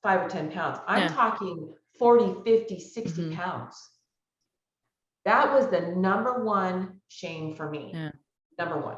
5 or 10 pounds. I'm Yeah. talking 40, 50, 60 Mhm. pounds. That was the number one shame for me. Yeah. Number one.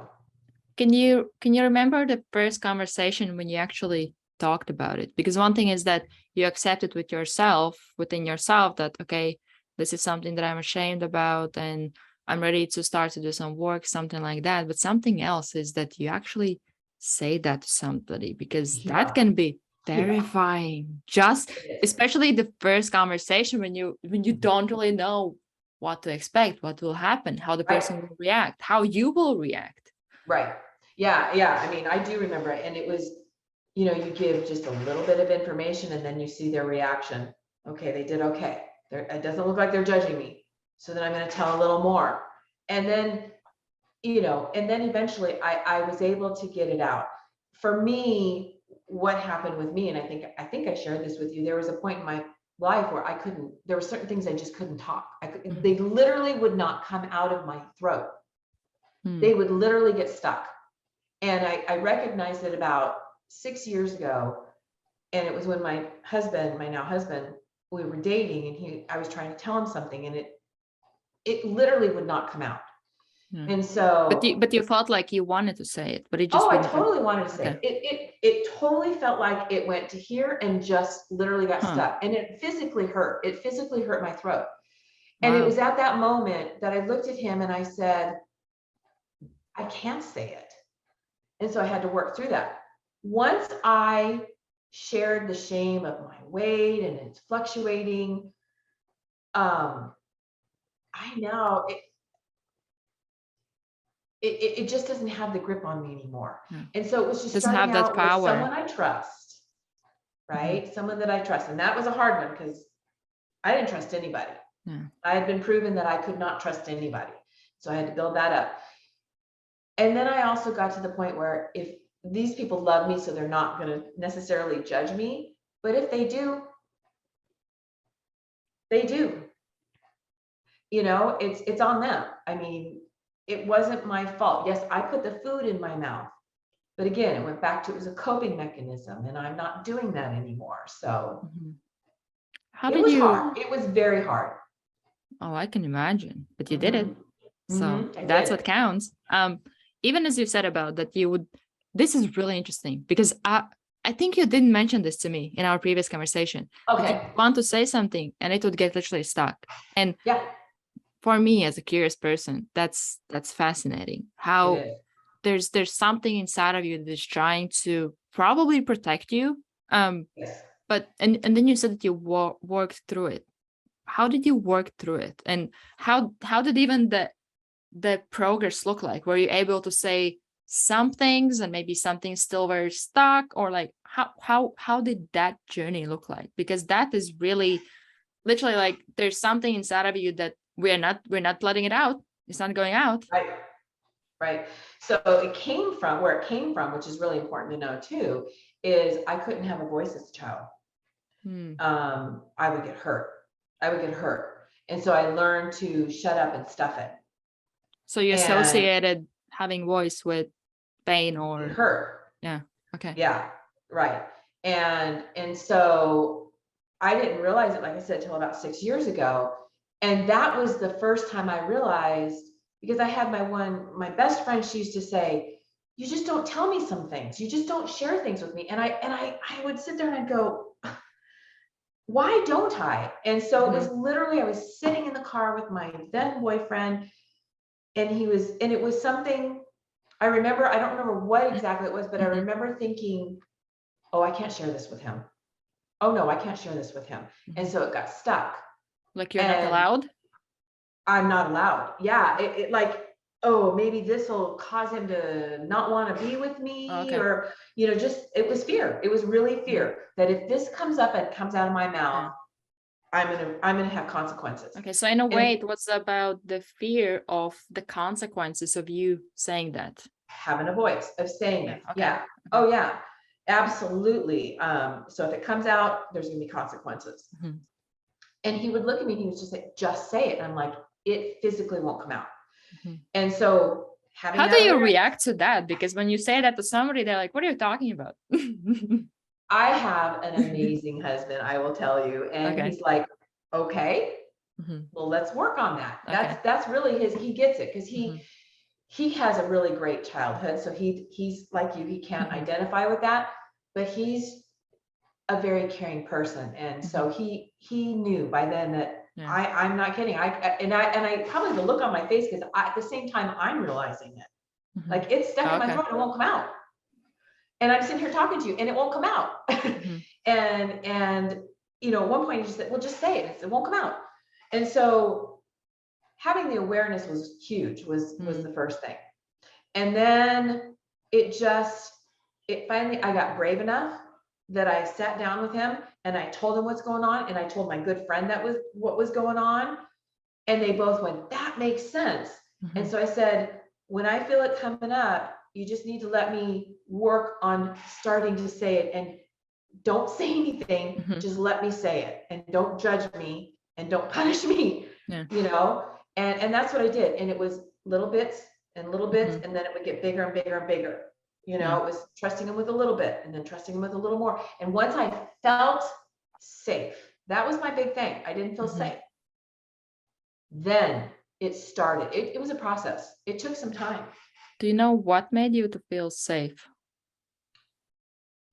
Can you remember the first conversation when you actually talked about it? Because one thing is that you accept it with yourself, within yourself, that okay, this is something that I'm ashamed about and I'm ready to start to do some work, something like that. But something else is that you actually say that to somebody, because that Yeah. can be Yeah. terrifying. Just It is. especially the first conversation when you don't really know what to expect, what will happen, how the Right. person will react, how you will react. Right. Yeah. Yeah. I mean, I do remember it. And it was, you give just a little bit of information and then you see their reaction. Okay, they did okay. It doesn't look like they're judging me. So then I'm going to tell a little more. And then, and then eventually I was able to get it out. For me, what happened with me, and I think I shared this with you, there was a point in my life where there were certain things I just couldn't talk. They literally would not come out of my throat. They would literally get stuck. And I recognized it about 6 years ago. And it was when my now husband, we were dating, and I was trying to tell him something, and it literally would not come out. Yeah. And so, But you felt like you wanted to say it, but it just oh, I wouldn't come. totally wanted to say Okay. it totally felt like it went to here and just literally got Huh. stuck. And it physically hurt. It physically hurt my throat. And it Wow. was at that moment that I looked at him and I said, I can't say it. And so I had to work through that. Once I shared the shame of my weight and it's fluctuating, I now it just doesn't have the grip on me anymore. Yeah. And so it was just Doesn't starting have that out with power. someone I trust, right? Mhm. Someone that I trust. And that was a hard one because I didn't trust anybody. Yeah. I had been proven that I could not trust anybody. So I had to build that up. And then I also got to the point where if these people love me, so they're not going to necessarily judge me, but if they do, they do. It's on them. I mean, it wasn't my fault. Yes, I put the food in my mouth, but again, it went back to, it was a coping mechanism, and I'm not doing that anymore. So Mhm. How it did was you? hard. It was very hard. Oh, I can imagine, but you did it. So I that's what did. counts. Even as you said about that, you would. This is really interesting because I think you didn't mention this to me in our previous conversation. That you Okay. want to say something and it would get literally stuck. And Yeah, for me, as a curious person, that's fascinating. it How is. there's something inside of you that's trying to probably protect you. Yes. But and then you said that you worked through it. How did you work through it, and how did even the progress look like? Were you able to say some things and maybe something still very stuck, or like how did that journey look like? Because that is really literally like there's something inside of you that we're not letting it out. It's not going out. Right. Right. So it came from where it came from, which is really important to know too, is I couldn't have a voice as a child. I would get hurt. I would get hurt. And so I learned to shut up and stuff it. So you And associated having voice with pain or hurt. yeah. Okay. Yeah. Right. And so I didn't realize it, like I said, till about 6 years ago. And that was the first time I realized, because I had my best friend, she used to say, you just don't tell me some things. You just don't share things with me. And I would sit there and I'd go, why don't I? And so it was literally, I was sitting in the car with my then boyfriend, and it was something I remember, I don't remember what exactly it was, but I remember thinking, oh, I can't share this with him. Oh no, I can't share this with him. And so it got stuck. Like you're not allowed? I'm not allowed. Yeah. It like, oh, maybe this will cause him to not want to be with me, or, just, it was fear. It was really fear that if this comes up and comes out of my mouth, I'm going to have consequences. Okay. So in a way, it was about the fear of the consequences of you saying that. Having a voice of saying it. Okay. Yeah. Oh yeah, absolutely. So if it comes out, there's going to be consequences. And he would look at me and he was just like, just say it. And I'm like, it physically won't come out. And so how do you react to that? Because when you say that to somebody, they're like, what are you talking about? I have an amazing husband, I will tell you. And he's like, okay, well, let's work on that. That's really he gets it, because he has a really great childhood. So he's like you, he can't identify with that, but he's a very caring person. And so he knew by then that I'm not kidding. I probably the look on my face, because at the same time I'm realizing it, like it's stuck in my throat, it won't come out. And I'm sitting here talking to you and it won't come out. And at one point he just said, well, just say it. It won't come out. And so having the awareness was huge, was the first thing. And then it finally, I got brave enough that I sat down with him and I told him what's going on. And I told my good friend what was going on. And they both went, that makes sense. And so I said, when I feel it coming up, you just need to let me work on starting to say it, and don't say anything. Just let me say it, and don't judge me and don't punish me, and that's what I did. And it was little bits and little bits. And then it would get bigger and bigger and bigger. It was trusting him with a little bit and then trusting him with a little more. And once I felt safe, that was my big thing. I didn't feel safe. Then it started. It was a process. It took some time. Do you know what made you to feel safe?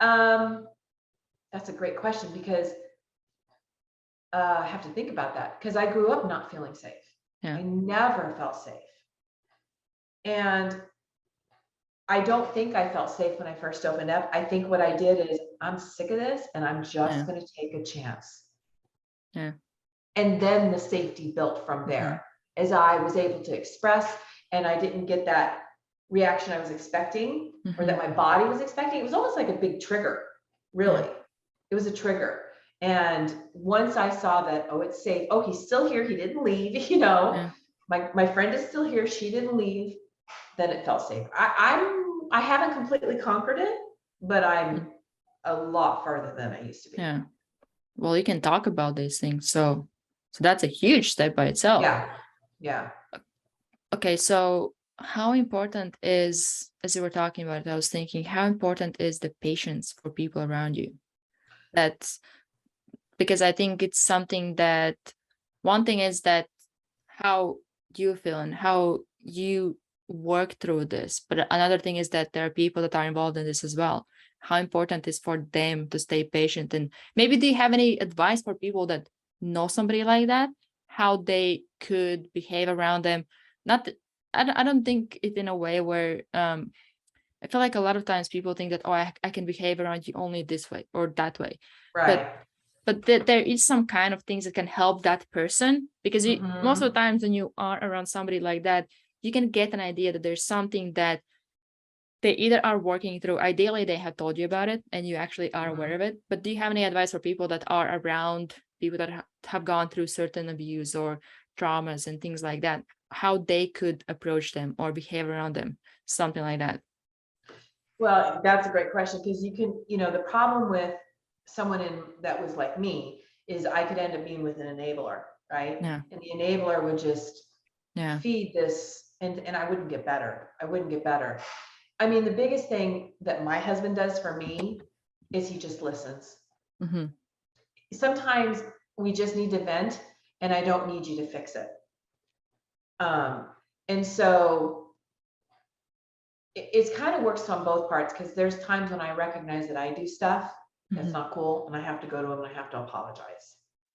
That's a great question, because I have to think about that, because I grew up not feeling safe. I never felt safe. And I don't think I felt safe when I first opened up. I think what I did is, I'm sick of this and I'm just going to take a chance. And then the safety built from there, as I was able to express, and I didn't get that reaction I was expecting, or that my body was expecting. It was almost like a big trigger, really. It was a trigger. And once I saw that, oh, it's safe. Oh, he's still here. He didn't leave. My friend is still here. She didn't leave. Then it felt safe. I haven't completely conquered it, but I'm a lot farther than I used to be. Yeah. Well, you can talk about these things. So that's a huge step by itself. Yeah. Okay. So how important is, as you were talking about it, I was thinking, how important is the patience for people around you? That's because I think it's something that, one thing is that how you feel and how you work through this, but another thing is that there are people that are involved in this as well. How important is for them to stay patient? And maybe do you have any advice for people that know somebody like that, how they could behave around them? Not that, I don't think it in a way where I feel like a lot of times people think that, oh, I can behave around you only this way or that way. Right. But there is some kind of things that can help that person, because most of the times when you are around somebody like that, you can get an idea that there's something that they either are working through. Ideally, they have told you about it and you actually are aware of it. But do you have any advice for people that are around people that have gone through certain abuse or traumas and things like that, how they could approach them or behave around them, something like that? Well, that's a great question, because the problem with someone that was like me is I could end up being with an enabler, right? Yeah. And the enabler would just Yeah. feed this, and I wouldn't get better. I wouldn't get better. I mean, the biggest thing that my husband does for me is he just listens. Mm-hmm. Sometimes we just need to vent, and I don't need you to fix it. And so it's kind of works on both parts, because there's times when I recognize that I do stuff that's Mm-hmm. not cool, and I have to go to him and I have to apologize.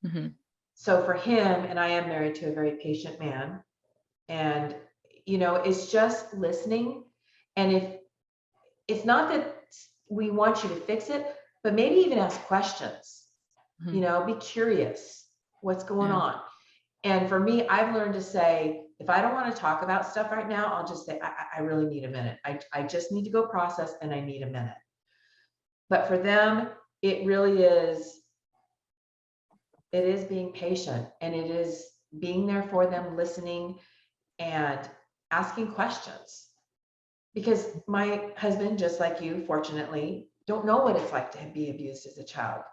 Mm-hmm. So for him, and I am married to a very patient man, and it's just listening. And if it's not that we want you to fix it, but maybe even ask questions, Mm-hmm. be curious, what's going Yeah. on. And for me, I've learned to say, if I don't want to talk about stuff right now, I'll just say, I really need a minute. I just need to go process, and I need a minute. But for them, it really is, it is being patient, and it is being there for them, listening and asking questions. Because my husband, just like you, fortunately, don't know what it's like to be abused as a child.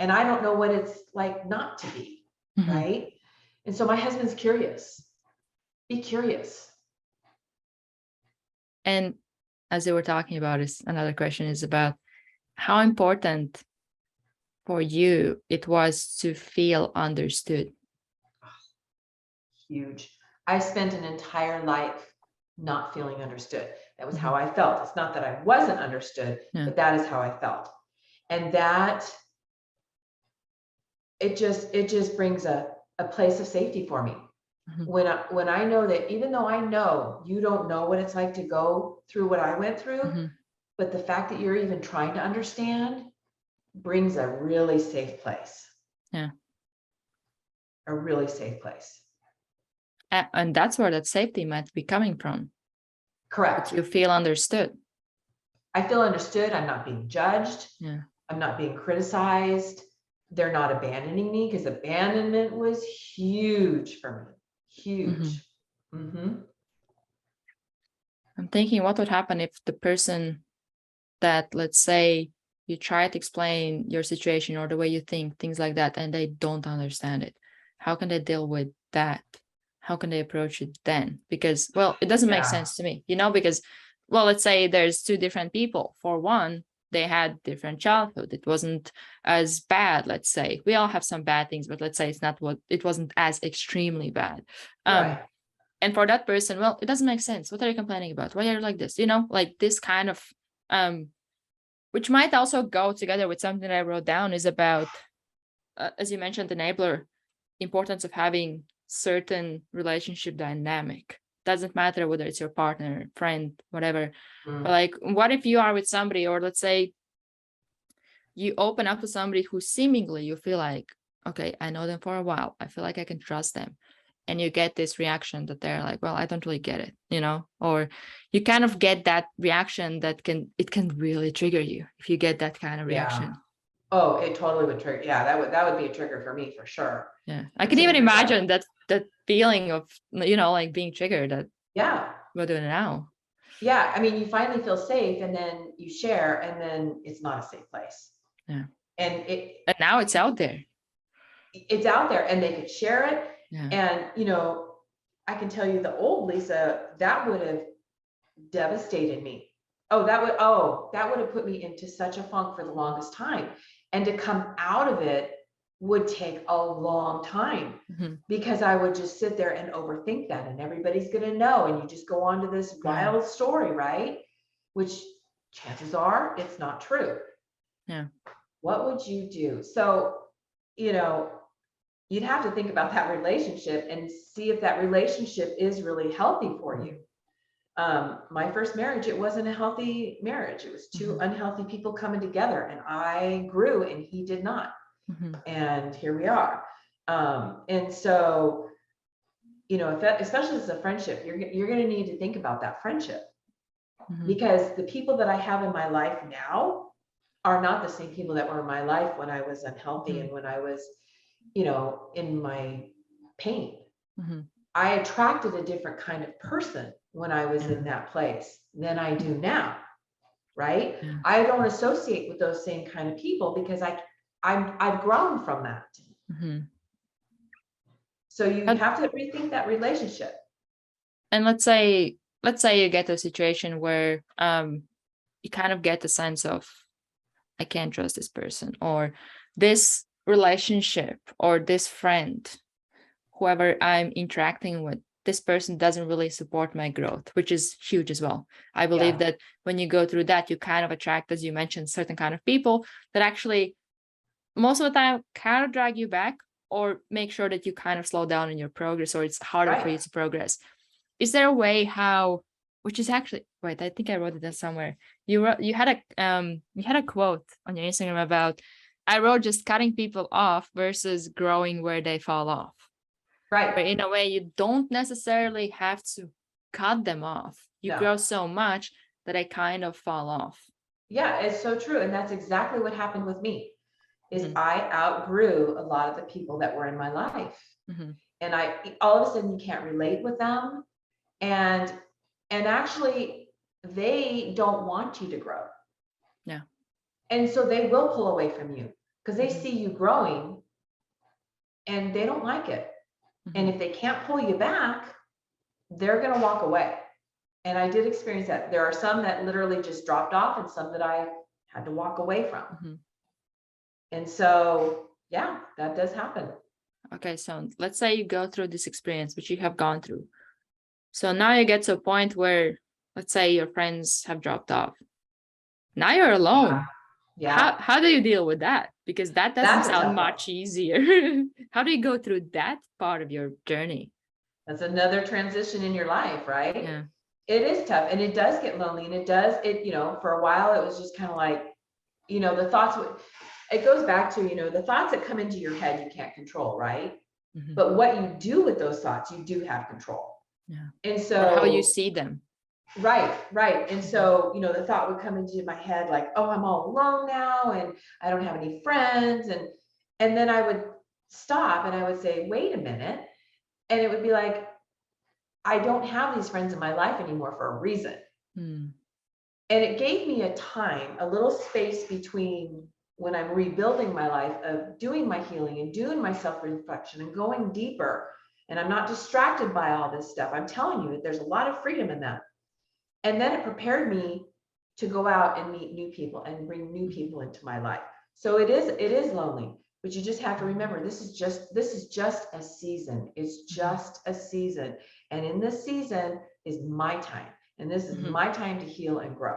And I don't know what it's like not to be, Mm-hmm. right? And so my husband's curious. Be curious. And as they were talking about, is another question is about how important for you it was to feel understood. Huge. I spent an entire life not feeling understood. That was Mm-hmm. how I felt. It's not that I wasn't understood, Yeah. but that is how I felt. And that it just brings a place of safety for me. Mm-hmm. When I know that, even though I know you don't know what it's like to go through what I went through, Mm-hmm. but the fact that you're even trying to understand brings a really safe place. Yeah. A really safe place. And that's where that safety might be coming from. Correct. That you feel understood. I feel understood. I'm not being judged. Yeah. I'm not being criticized. They're not abandoning me, because abandonment was huge for me. Huge. Mm-hmm. Mm-hmm. I'm thinking what would happen if the person that, let's say, you try to explain your situation or the way you think, things like that, and they don't understand it. How can they deal with that? How can they approach it then? Because, well, it doesn't make sense to me, because, well, let's say there's two different people. For one, they had different childhood. It wasn't as bad, let's say. We all have some bad things, but let's say it wasn't as extremely bad. Right. And for that person, well, it doesn't make sense. What are you complaining about? Why are you like this? Like this kind of, which might also go together with something that I wrote down, is about, as you mentioned, enabler, importance of having certain relationship dynamic. Doesn't matter whether it's your partner, friend, whatever. But like, what if you are with somebody, or let's say you open up to somebody who seemingly you feel like, okay, I know them for a while, I feel like I can trust them. And you get this reaction that they're like, well, I don't really get it, or you kind of get that reaction that can really trigger you if you get that kind of reaction. Yeah. Oh, it totally would trigger. Yeah, that would be a trigger for me for sure. Yeah. I can even imagine that feeling of, like being triggered that we're doing now. Yeah. I mean, you finally feel safe, and then you share, and then it's not a safe place. Yeah. And now it's out there. It's out there, and they could share it. Yeah. And, I can tell you, the old Lisa, that would have devastated me. That would have put me into such a funk for the longest time. And to come out of it would take a long time, because I would just sit there and overthink that, and everybody's going to know. And you just go on to this wild story, right? Which chances are it's not true. Yeah. What would you do? So, you'd have to think about that relationship and see if that relationship is really healthy for you. My first marriage, it wasn't a healthy marriage. It was two unhealthy people coming together, and I grew and he did not. And here we are. And so, especially as a friendship, you're going to need to think about that friendship, because the people that I have in my life now are not the same people that were in my life when I was unhealthy and when I was, in my pain. Mm-hmm. I attracted a different kind of person when I was in that place than I do now, right? Yeah. I don't associate with those same kind of people because I've grown from that. Mm-hmm. So you have to rethink that relationship. And let's say you get a situation where you kind of get the sense of, I can't trust this person, or this relationship, or this friend, whoever I'm interacting with, this person doesn't really support my growth, which is huge as well. I believe that when you go through that, you kind of attract, as you mentioned, certain kind of people that actually most of the time kind of drag you back, or make sure that you kind of slow down in your progress, or it's harder for you to progress. Is there a way how, which is actually, wait, I think I wrote it down somewhere. You had a quote on your Instagram about, I wrote, just cutting people off versus growing where they fall off. Right. But in a way, you don't necessarily have to cut them off. You grow so much that I kind of fall off. Yeah, it's so true. And that's exactly what happened with me, is I outgrew a lot of the people that were in my life. And all of a sudden you can't relate with them. And actually they don't want you to grow. Yeah. And so they will pull away from you because they see you growing and they don't like it. And if they can't pull you back, they're going to walk away. And I did experience that. There are some that literally just dropped off and some that I had to walk away from. And so, yeah, that does happen. Okay, so let's say you go through this experience, which you have gone through. So now you get to a point where, let's say your friends have dropped off. Now you're alone. Yeah. How do you deal with that? Because that doesn't sound much easier. How do you go through that part of your journey? That's another transition in your life, right? Yeah. It is tough and it does get lonely, and for a while it was just kind of like, the thoughts, it goes back to, the thoughts that come into your head, you can't control, right? But what you do with those thoughts, you do have control. Yeah. And so, or how you see them. Right. And so, the thought would come into my head like, oh, I'm all alone now and I don't have any friends. And then I would stop and I would say, wait a minute. And it would be like, I don't have these friends in my life anymore for a reason. And it gave me a little space between when I'm rebuilding my life, of doing my healing and doing my self-reflection and going deeper. And I'm not distracted by all this stuff. I'm telling you, there's a lot of freedom in that. And then it prepared me to go out and meet new people and bring new people into my life. So it is lonely, but you just have to remember, this is just a season. It's just a season. And in this season is my time. And this is my time to heal and grow.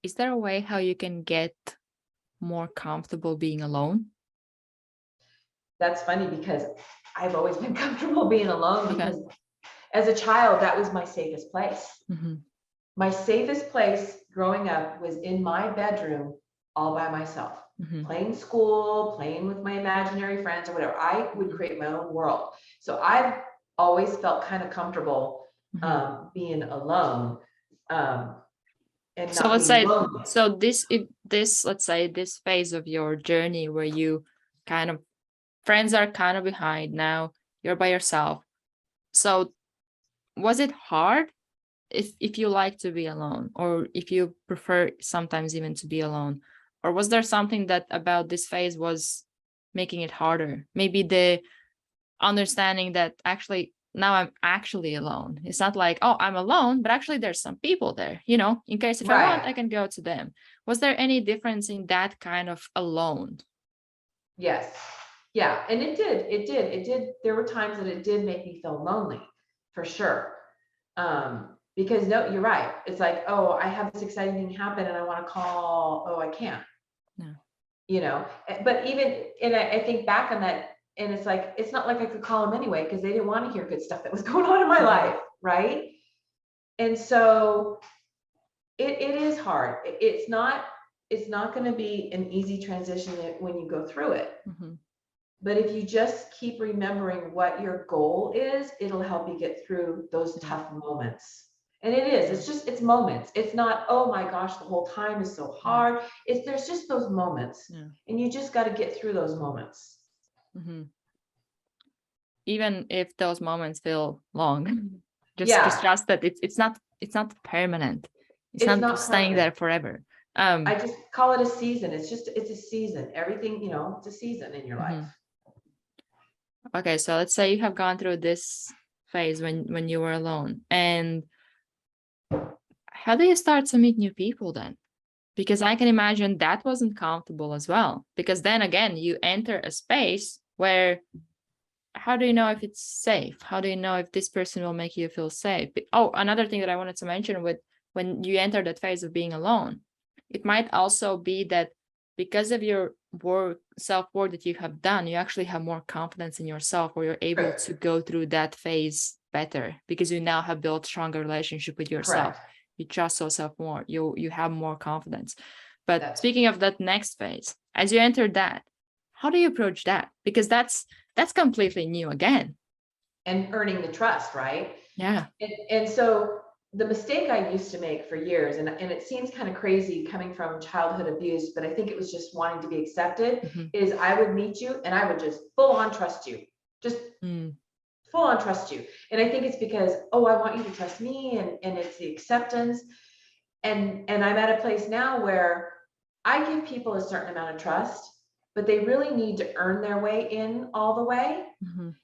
Is there a way how you can get more comfortable being alone? That's funny because I've always been comfortable being alone because as a child, that was my safest place. My safest place growing up was in my bedroom all by myself, playing school, playing with my imaginary friends or whatever. I would create my own world. So I've always felt kind of comfortable being alone. And so let's say, so let's say this phase of your journey where you kind of, friends are kind of behind, now you're by yourself. So was it hard if you like to be alone, or if you prefer sometimes even to be alone, or was there something that about this phase was making it harder? Maybe the understanding that actually now I'm actually alone. It's not like, oh, I'm alone, but actually there's some people there, in case if I want, I can go to them. Was there any difference in that kind of alone? Yes. Yeah. And it did. There were times that it did make me feel lonely, for sure. Because no, you're right. It's like, oh, I have this exciting thing happen and I want to call. Oh, I can't. No. But even, and I think back on that, and it's like, it's not like I could call them anyway, because they didn't want to hear good stuff that was going on in my life. Right. And so it is hard. It's not going to be an easy transition when you go through it. But if you just keep remembering what your goal is, it'll help you get through those tough moments. And it's moments. It's not, oh my gosh, the whole time is so hard. There's just those moments. And you just got to get through those moments. Mhm. Even if those moments feel long, Yeah, just trust that it's not permanent. It's it's not not staying permanent. there forever. I just call it a season. It's a season. Everything, it's a season in your life. Okay, so let's say you have gone through this phase when you were alone, and how do you start to meet new people then? Because I can imagine that wasn't comfortable as well. Because then again, you enter a space where, how do you know if it's safe? How do you know if this person will make you feel safe? Oh, another thing that I wanted to mention with when you enter that phase of being alone, it might also be that because of your self-work that you have done, you actually have more confidence in yourself, or you're able to go through that phase better because you now have built stronger relationship with yourself. Correct. You trust yourself more. You have more confidence. But That's speaking of that next phase, as you enter that, how do you approach that? Because that's completely new again. and earning the trust, right? Yeah. And so the mistake I used to make for years, and it seems kind of crazy coming from childhood abuse, but I think it was just wanting to be accepted, is I would meet you and I would just full on trust you. Just full on trust you. And I think it's because, oh, I want you to trust me, and it's the acceptance. And I'm at a place now where I give people a certain amount of trust, but they really need to earn their way in all the way.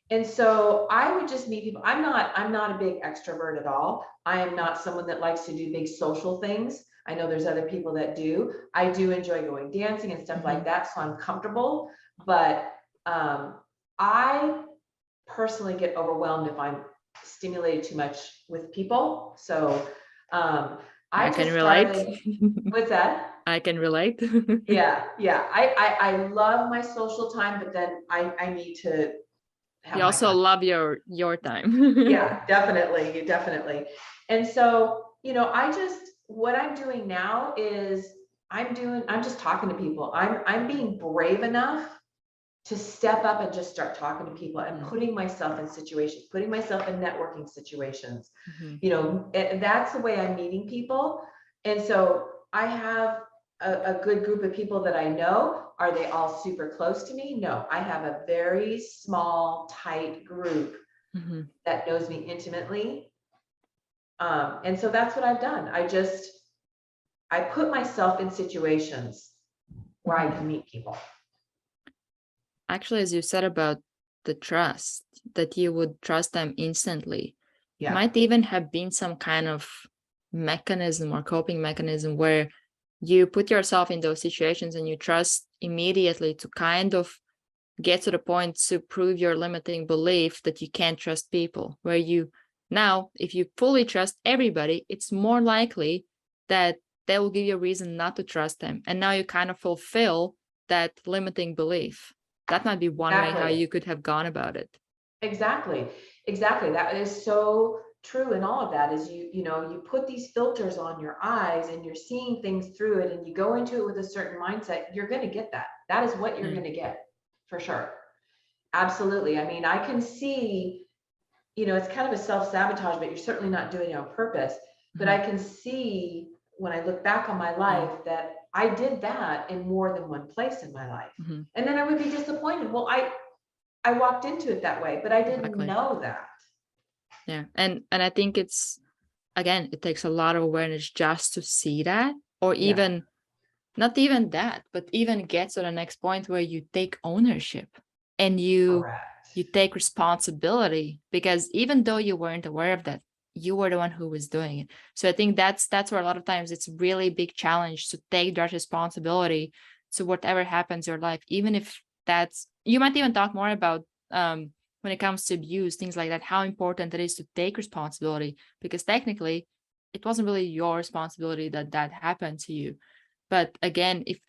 And so I would just meet people. I'm not a big extrovert at all. I am not someone that likes to do big social things. I know there's other people that do. I do enjoy going dancing and stuff like that, so I'm comfortable. But I personally get overwhelmed if I'm stimulated too much with people. So I can just relate. started. What's that? I can relate. Yeah. I love my social time, but then I need to have You my also time. love your time. Yeah, definitely. And so, what I'm doing now is I'm just talking to people. I'm being brave enough to step up and just start talking to people and putting myself in situations, putting myself in networking situations. That's the way I'm meeting people. And so I have a good group of people that I know. Are they all super close to me? No, I have a very small, tight group that knows me intimately. And so that's what I've done. I put myself in situations where I can meet people. Actually, as you said about the trust, that you would trust them instantly, it might even have been some kind of mechanism or coping mechanism where you put yourself in those situations and you trust immediately to kind of get to the point to prove your limiting belief that you can't trust people, where you now, if you fully trust everybody, it's more likely that they will give you a reason not to trust them. And now you kind of fulfill that limiting belief. That might be one way how you could have gone about it. Exactly. That is so true. And all of that is you put these filters on your eyes and you're seeing things through it, and you go into it with a certain mindset, you're going to get that. That is what you're going to get for sure. Absolutely. I mean, I can see, it's kind of a self-sabotage, but you're certainly not doing it on purpose. But I can see when I look back on my life that I did that in more than one place in my life. And then I would be disappointed. Well, I walked into it that way, but I didn't know that. Yeah. And I think it's, again, it takes a lot of awareness just to see that, or even not even that, but even get to the next point where you take ownership and you take responsibility, because even though you weren't aware of that, you were the one who was doing it. So I think that's where a lot of times it's really big challenge to take that responsibility to whatever happens in your life, even if that's, you might even talk more about when it comes to abuse, things like that, how important it is to take responsibility, because technically it wasn't really your responsibility that happened to you. But again, if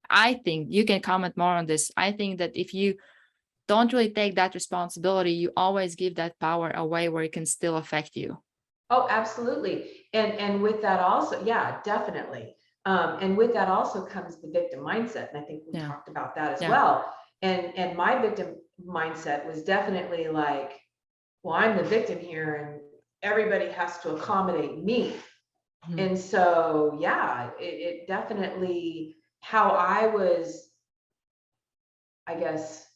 I think you can comment more on this, I think that if you don't really take that responsibility, you always give that power away where it can still affect you. Oh, absolutely. And with that also, yeah, definitely. And with that also comes the victim mindset. And I think we talked about that as well. And my victim mindset was definitely like, well, I'm the victim here and everybody has to accommodate me. And so, yeah, it definitely, how I was, I guess,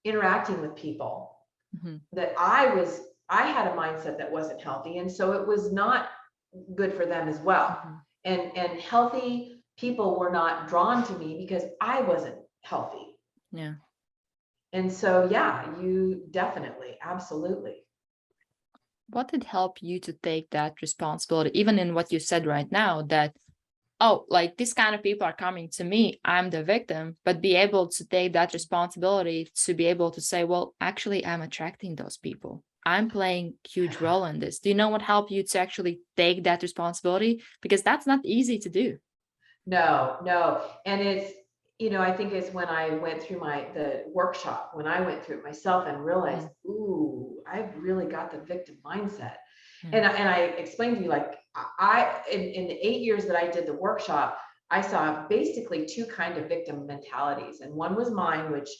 interacting with people, Mhm. that I had a mindset that wasn't healthy. And so it was not good for them as well. And healthy people were not drawn to me because I wasn't healthy. Yeah. And so, yeah, you definitely, absolutely. What did help you to take that responsibility, even in what you said right now, that, oh, like this kind of people are coming to me, I'm the victim, but be able to take that responsibility to be able to say, well, actually, I'm attracting those people. I'm playing a huge role in this. Do you know what helped you to actually take that responsibility? Because that's not easy to do. No, no. And it's, I think it's when I went through the workshop, when I went through it myself and realized, ooh, I've really got the victim mindset. And I explained to you, like, in the 8 years that I did the workshop, I saw basically two kind of victim mentalities. And one was mine, which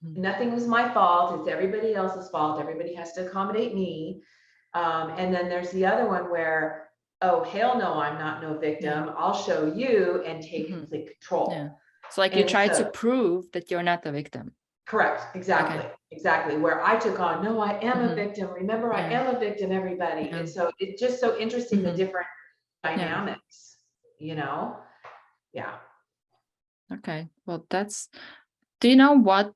nothing was my fault. It's everybody else's fault. Everybody has to accommodate me. And then there's the other one where, oh, hell no, I'm not no victim. I'll show you and take complete control. Yeah. So like you try to prove that you're not the victim. Correct. Exactly. Okay. Exactly. Where I took on, no, I am a victim. Remember, I am a victim, everybody. And so it's just so interesting, the different dynamics, Yeah. Okay. Well, do you know what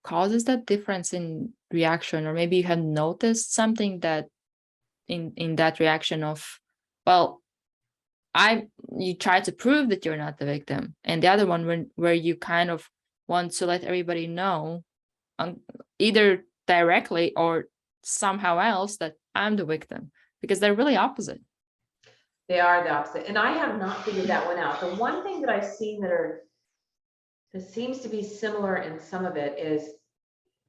causes that difference in reaction? Or maybe you have noticed something that in that reaction of, well, you try to prove that you're not the victim, and the other one where you kind of want to let everybody know, either directly or somehow else, that I'm the victim, because they're really opposite. They are the opposite. And I have not figured that one out. The one thing that I've seen that seems to be similar in some of it is,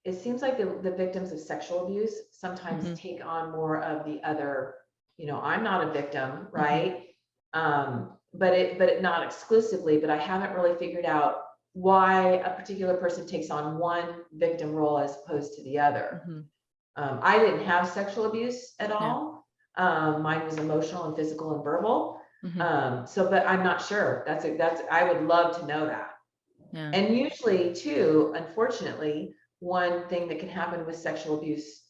it seems like the victims of sexual abuse sometimes take on more of the other, I'm not a victim, right? But it not exclusively, but I haven't really figured out why a particular person takes on one victim role as opposed to the other. I didn't have sexual abuse at all. Mine was emotional and physical and verbal. But I'm not sure. I would love to know that. And usually too, unfortunately, one thing that can happen with sexual abuse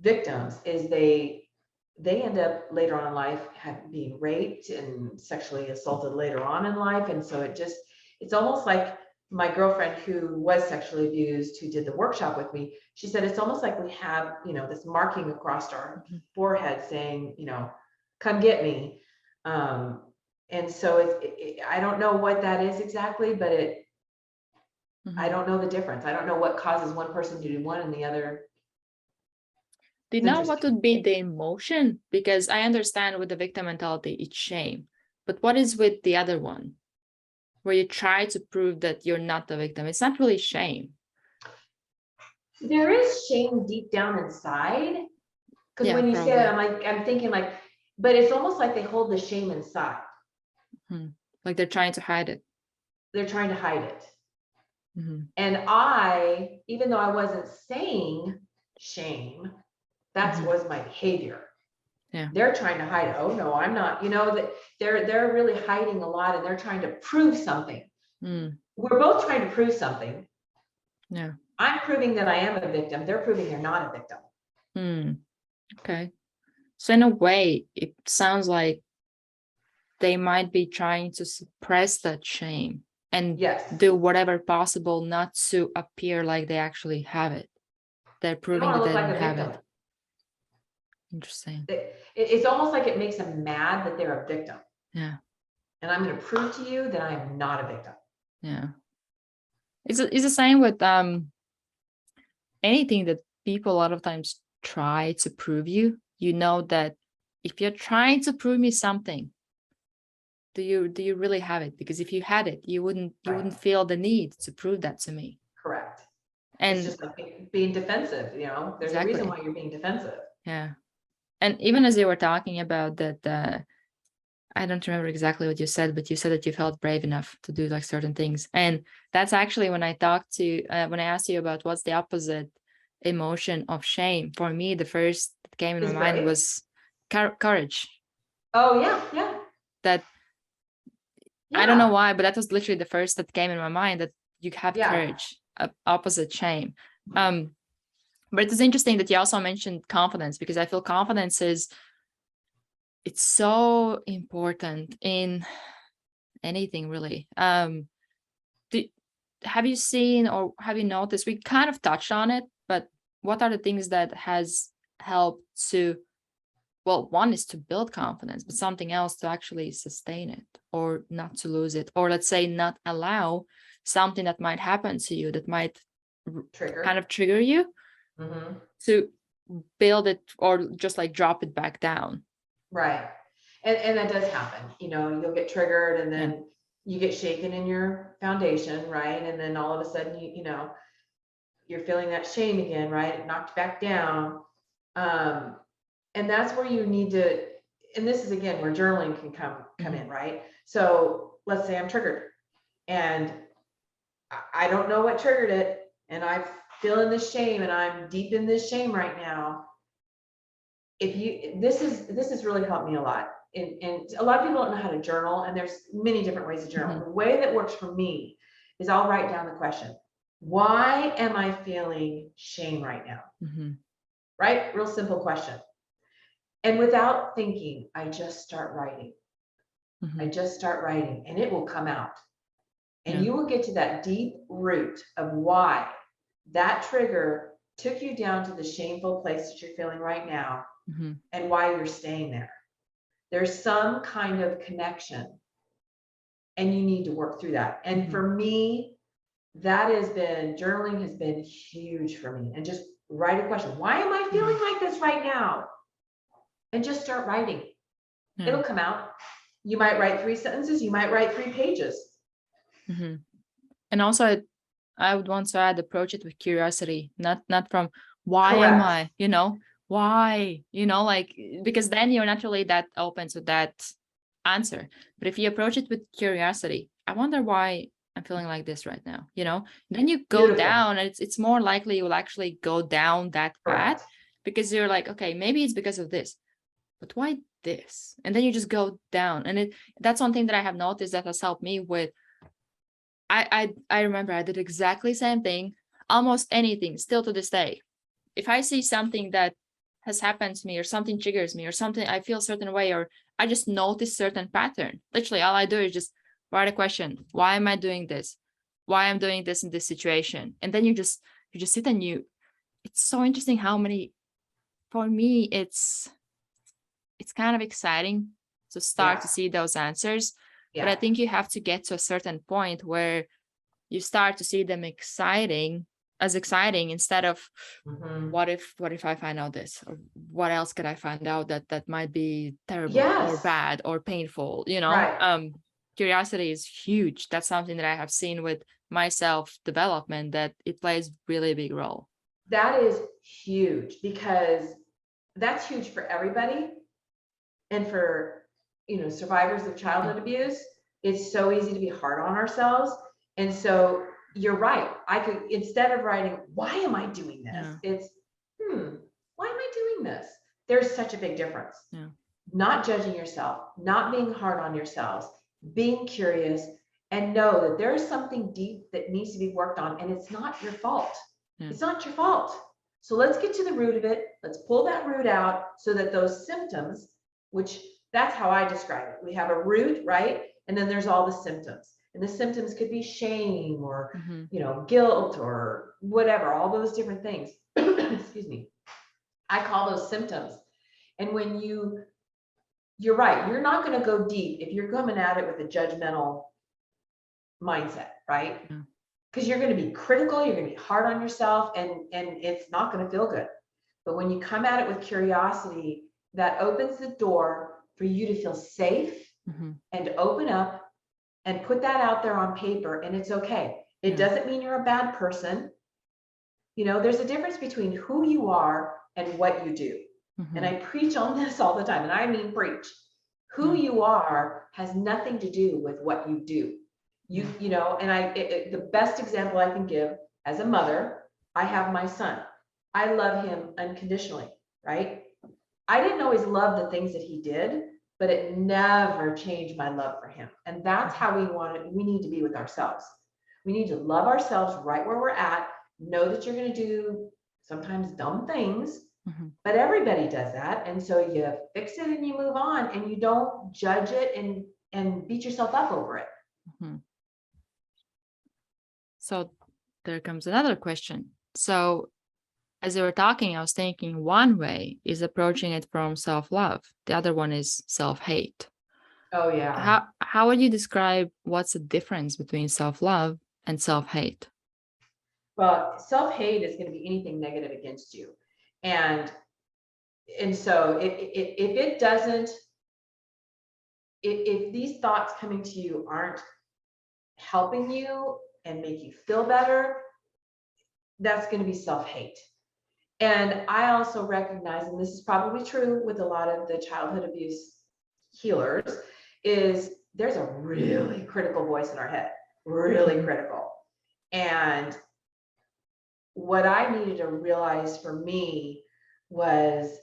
victims is they end up later on in life being raped and sexually assaulted later on in life. And so it's almost like my girlfriend who was sexually abused, who did the workshop with me, she said, it's almost like we have, this marking across our forehead saying, come get me. And so I don't know what that is exactly, but I don't know the difference. I don't know what causes one person to do one and the other. Do you know what would be the emotion? Because I understand with the victim mentality, it's shame. But what is with the other one, where you try to prove that you're not the victim? It's not really shame. There is shame deep down inside. Because when you say that, I'm thinking like, but it's almost like they hold the shame inside. Like they're trying to hide it. They're trying to hide it. And even though I wasn't saying shame, that was my behavior. They're trying to hide it. Oh no, I'm not. That they're really hiding a lot, and they're trying to prove something. We're both trying to prove something. I'm proving that I am a victim. They're proving they're not a victim. Okay. So in a way, it sounds like they might be trying to suppress that shame and do whatever possible not to appear like they actually have it. They're proving that they don't have it. Interesting. It's almost like it makes them mad that they're a victim. Yeah. And I'm going to prove to you that I am not a victim. Yeah. It's the same with anything that people a lot of times try to prove you. You know that if you're trying to prove me something, do you really have it? Because if you had it, you wouldn't feel the need to prove that to me. Correct. And it's just like being defensive. There's a reason why you're being defensive. Yeah. And even as you were talking about that, I don't remember exactly what you said, but you said that you felt brave enough to do like certain things. And that's actually when I when I asked you about what's the opposite emotion of shame. For me, the first that came in my mind was courage. Oh yeah, yeah. I don't know why, but that was literally the first that came in my mind, that you have courage. opposite shame. But it's interesting that you also mentioned confidence, because I feel confidence it's so important in anything really. Have you seen or have you noticed, we kind of touched on it, but what are the things that has helped to, well, one is to build confidence, but something else to actually sustain it or not to lose it, or let's say not allow something that might happen to you that might kind of trigger you to build it or just like drop it back down. Right. And that does happen. You know, you'll get triggered and then you get shaken in your foundation, right? And then all of a sudden, you know, you're feeling that shame again, right? It knocked back down. And that's where you need to, and this is again where journaling can come in, right? So let's say I'm triggered and I don't know what triggered it, and I'm feeling this shame and I'm deep in this shame right now. This has really helped me a lot. And a lot of people don't know how to journal, and there's many different ways to journal. The way that works for me is I'll write down the question: why am I feeling shame right now? Right? Real simple question. And without thinking, I just start writing. I just start writing, and it will come out. And you will get to that deep root of why that trigger took you down to the shameful place that you're feeling right now, and why you're staying there. There's some kind of connection, and you need to work through that. And for me, journaling has been huge for me. And just write a question: why am I feeling like this right now? And just start writing. It'll come out. You might write 3 sentences, you might write 3 pages. And also I would want to add, approach it with curiosity, not from why am I, you know, why, you know, like, because then you're naturally that open to that answer. But if you approach it with curiosity, I wonder why I'm feeling like this right now, you know, then you go down, and it's more likely you will actually go down that path, because you're like, okay, maybe it's because of this, but why this? And then you just go down. And that's one thing that I have noticed that has helped me with, I remember I did exactly the same thing, almost anything, still to this day. If I see something that has happened to me, or something triggers me, or something I feel a certain way, or I just notice certain pattern, literally all I do is just write a question: why am I doing this? Why I'm doing this in this situation? And then you just sit and it's so interesting how many, for me, it's kind of exciting to start to see those answers. But I think you have to get to a certain point where you start to see them exciting instead of what if I find out this, or what else could I find out that might be terrible or bad or painful, you know? Curiosity is huge. That's something that I have seen with my self-development, that it plays really big role. That is huge, because that's huge for everybody. And for, you know, survivors of childhood abuse, it's so easy to be hard on ourselves. And so you're right. I could, instead of writing, why am I doing this? It's, why am I doing this? There's such a big difference. Not judging yourself, not being hard on yourselves, being curious, and know that there is something deep that needs to be worked on, and it's not your fault. It's not your fault. So let's get to the root of it. Let's pull that root out, so that those symptoms, which that's how I describe it. We have a root, right? And then there's all the symptoms. And the symptoms could be shame, or, you know, guilt, or whatever, all those different things. Excuse me. I call those symptoms. And when you're right, you're not going to go deep if you're coming at it with a judgmental mindset, right? Because you're going to be critical, you're going to be hard on yourself, and it's not going to feel good. But when you come at it with curiosity, that opens the door for you to feel safe and open up and put that out there on paper. And it's okay. It doesn't mean you're a bad person. You know, there's a difference between who you are and what you do. And I preach on this all the time, and I mean preach. Who you are has nothing to do with what you do. You know, and the best example I can give, as a mother, I have my son. I love him unconditionally, right? I didn't always love the things that he did, but it never changed my love for him. And that's how we need to be with ourselves. We need to love ourselves right where we're at, know that you're going to do sometimes dumb things, but everybody does that. And so you fix it and you move on, and you don't judge it and beat yourself up over it. So there comes another question. So as you were talking, I was thinking one way is approaching it from self-love. The other one is self-hate. Oh, yeah. How would you describe what's the difference between self-love and self-hate? Well, self-hate is going to be anything negative against you. And so if these thoughts coming to you aren't helping you and make you feel better, that's going to be self-hate. And I also recognize, and this is probably true with a lot of the childhood abuse healers, is there's a really critical voice in our head, really critical. And what I needed to realize for me was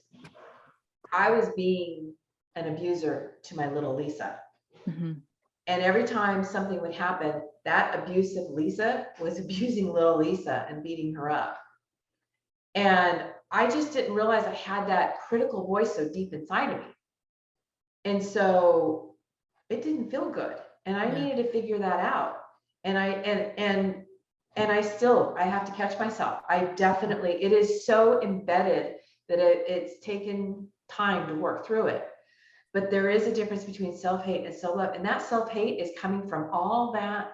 I was being an abuser to my little Lisa. And every time something would happen, that abusive Lisa was abusing little Lisa and beating her up. And I just didn't realize I had that critical voice so deep inside of me. And so it didn't feel good. And I needed to figure that out. And I have to catch myself. It is so embedded that it's taken time to work through it. But there is a difference between self-hate and self-love. And that self-hate is coming from all that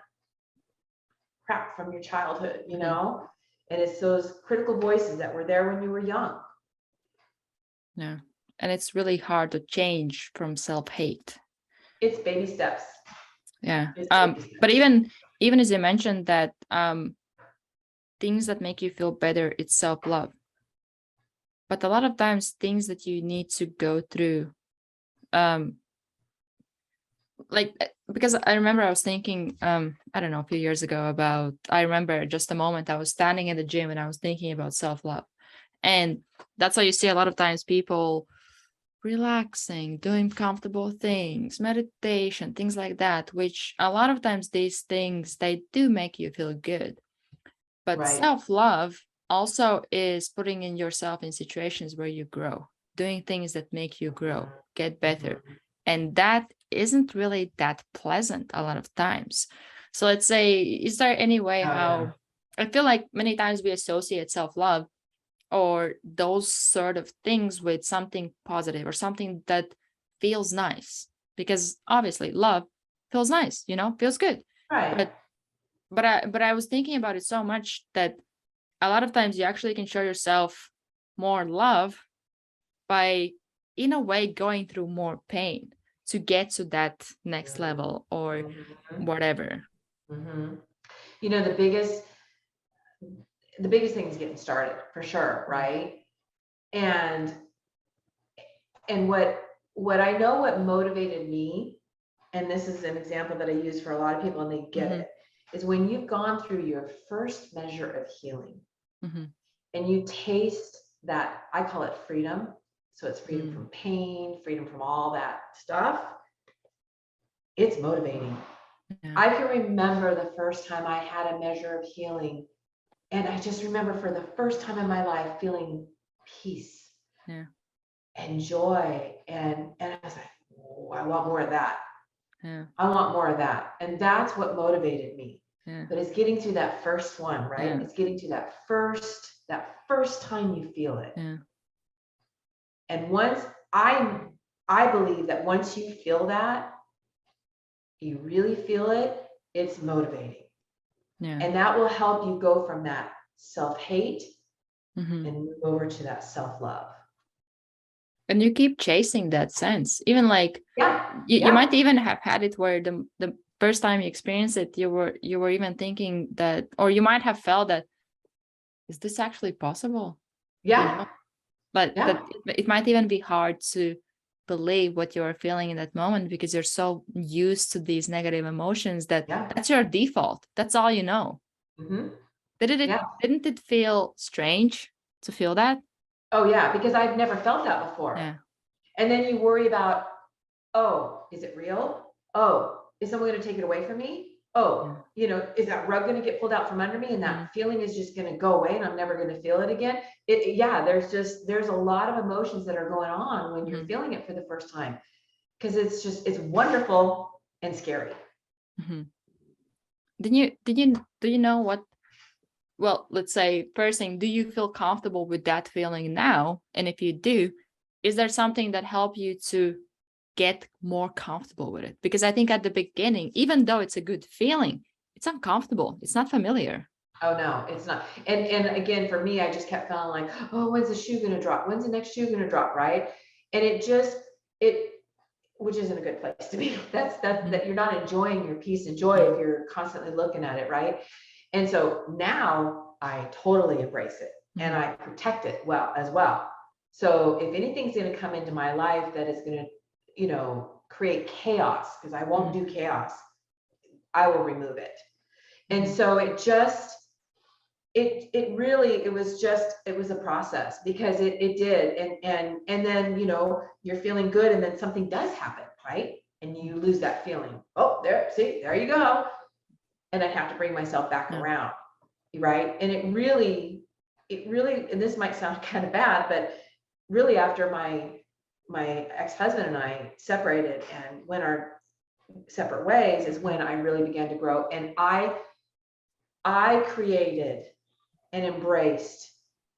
crap from your childhood, you know? And it's those critical voices that were there when you were young. Yeah. And it's really hard to change from self-hate. It's baby steps. Yeah. But even as you mentioned that things that make you feel better, it's self-love. But a lot of times things that you need to go through, because I remember I was thinking, I don't know, a few years ago I remember just a moment I was standing in the gym and I was thinking about self-love. And that's why you see a lot of times people relaxing, doing comfortable things, meditation, things like that, which a lot of times these things, they do make you feel good. But self-love also is putting in yourself in situations where you grow, doing things that make you grow, get better. And that isn't really that pleasant a lot of times. So let's say, is there any way I feel like many times we associate self-love or those sort of things with something positive or something that feels nice, because obviously love feels nice, feels good. Right. But I was thinking about it so much that a lot of times you actually can show yourself more love by, in a way, going through more pain to get to that next level or whatever. You know, the biggest thing is getting started, for sure, right? And what I know, what motivated me, and this is an example that I use for a lot of people and they get it, is when you've gone through your first measure of healing and you taste that, I call it freedom. So it's freedom from pain, freedom from all that stuff. It's motivating. I can remember the first time I had a measure of healing, and I just remember for the first time in my life feeling peace and joy, and I was like, oh, I want more of that. I want more of that. And that's what motivated me. But it's getting through that first one, right? It's getting to that first time you feel it. And once I believe that once you feel that, you really feel it, it's motivating. And that will help you go from that self-hate and move over to that self-love. And you keep chasing that sense, even like you might even have had it where the first time you experienced it, you were even thinking that, or you might have felt that, is this actually possible? But it might even be hard to believe what you're feeling in that moment because you're so used to these negative emotions that that's your default. That's all you know. Didn't it feel strange to feel that? Oh yeah, because I've never felt that before. And then you worry about, oh, is it real? Oh, is someone going to take it away from me? oh, is that rug going to get pulled out from under me and that feeling is just going to go away and I'm never going to feel it again? Yeah, there's a lot of emotions that are going on when you're feeling it for the first time, because it's wonderful and scary. Do you know what? Well, let's say first thing, do you feel comfortable with that feeling now? And if you do, is there something that helped you to get more comfortable with it? Because I think at the beginning, even though it's a good feeling, it's uncomfortable. It's not familiar. Oh no, it's not. And again, for me, I just kept feeling like, oh, when's the shoe going to drop? When's the next shoe going to drop? Right. And which isn't a good place to be. That you're not enjoying your peace and joy if you're constantly looking at it. Right. And so now I totally embrace it and I protect it as well. So if anything's going to come into my life that is going to, create chaos, because I won't do chaos, I will remove it. And so it was a process, because it did. And then, you're feeling good and then something does happen, right? And you lose that feeling. Oh, there you go. And I have to bring myself back around, right? And it really, and this might sound kind of bad, but really after my ex-husband and I separated and went our separate ways is when I really began to grow. And I created and embraced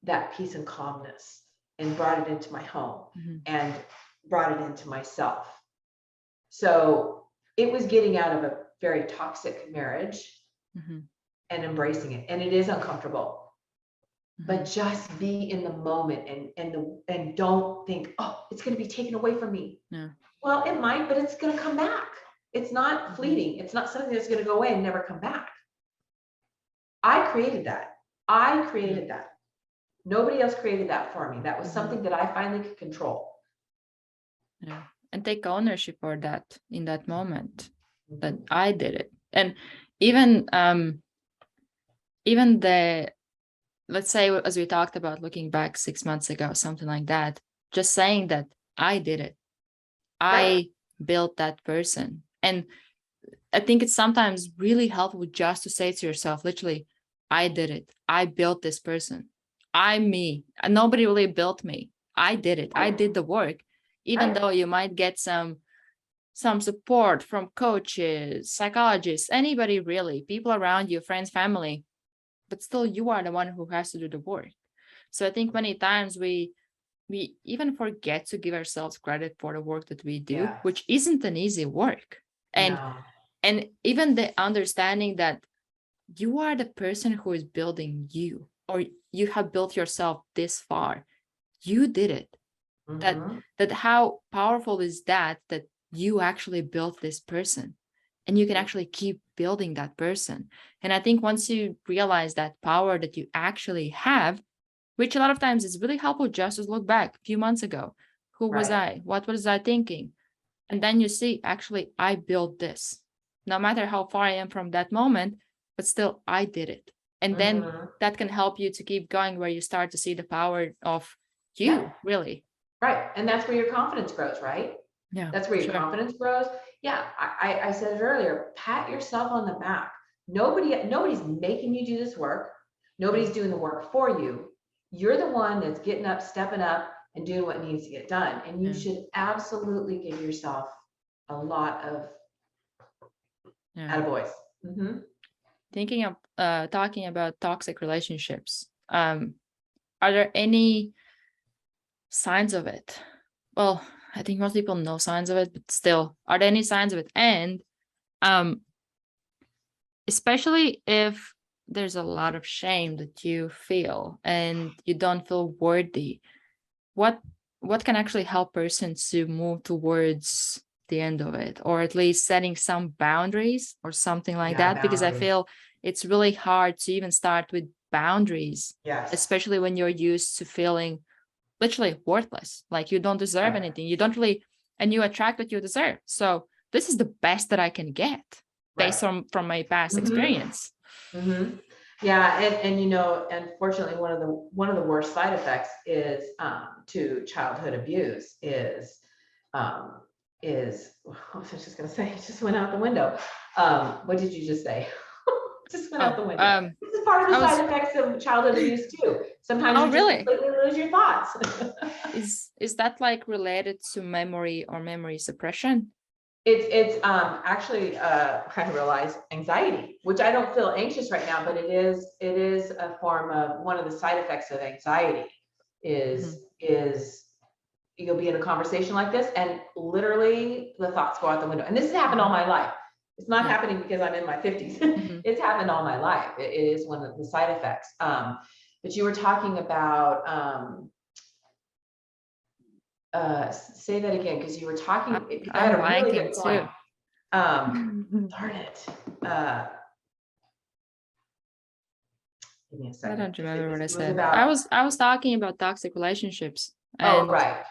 that peace and calmness and brought it into my home and brought it into myself. So it was getting out of a very toxic marriage and embracing it. And it is uncomfortable, but just be in the moment and don't think, oh, it's going to be taken away from me. Yeah. Well, it might, but it's going to come back. It's not fleeting. It's not something that's going to go away and never come back. I created that. Nobody else created that for me. That was something that I finally could control. Yeah. And take ownership for that in that moment, that I did it. And even let's say, as we talked about, looking back 6 months ago, something like that, just saying that I did it. I built that person. And I think it's sometimes really helpful just to say to yourself, literally, I did it. I built this person. I'm me. Nobody really built me. I did it. I did the work. Even though you might get some support from coaches, psychologists, anybody really, people around you, friends, family, but still you are the one who has to do the work. So I think many times we even forget to give ourselves credit for the work that we do, which isn't an easy work. And even the understanding that you are the person who is building you, or you have built yourself this far. You did it. That how powerful is that you actually built this person, and you can actually keep building that person. And I think once you realize that power that you actually have, which a lot of times is really helpful just to look back a few months ago. Who was I? What was I thinking? And then you see, actually, I built this. No matter how far I am from that moment, but still I did it. And then that can help you to keep going, where you start to see the power of you, really. Right. And that's where your confidence grows, right? Yeah. That's where your confidence grows. Yeah. I said it earlier, pat yourself on the back. Nobody's making you do this work. Nobody's doing the work for you. You're the one that's getting up, stepping up, and doing what needs to get done. And you should absolutely give yourself a lot of attaboys. Thinking of talking about toxic relationships, are there any signs of it? Well, I think most people know signs of it, but still, are there any signs of it? And especially if there's a lot of shame that you feel and you don't feel worthy, what can actually help persons to move towards the end of it, or at least setting some boundaries or something like that? Because I feel it's really hard to even start with boundaries, especially when you're used to feeling literally worthless, like you don't deserve anything, you don't really, and you attract what you deserve. So this is the best that I can get based from my past experience. Yeah, and unfortunately, one of the worst side effects is to childhood abuse is I was just gonna say, it just went out the window. What did you just say? Just went out the Oh, window. This is part of the I was, side effects of childhood abuse too. Sometimes oh, you just really? completely lose your thoughts. Is that like related to memory or memory suppression? It's actually I realize anxiety, which I don't feel anxious right now, but it is a form of one of the side effects of anxiety is you'll be in a conversation like this and literally the thoughts go out the window. And this has happened all my life. It's not happening because I'm in my 50s. It's happened all my life. It is one of the side effects. But you were talking about say that again, because you were talking, because I had I'm a really good blanking point. too. Darn it. Give me a I second. don't remember what I It was said. about, I was talking about toxic relationships. oh, And right.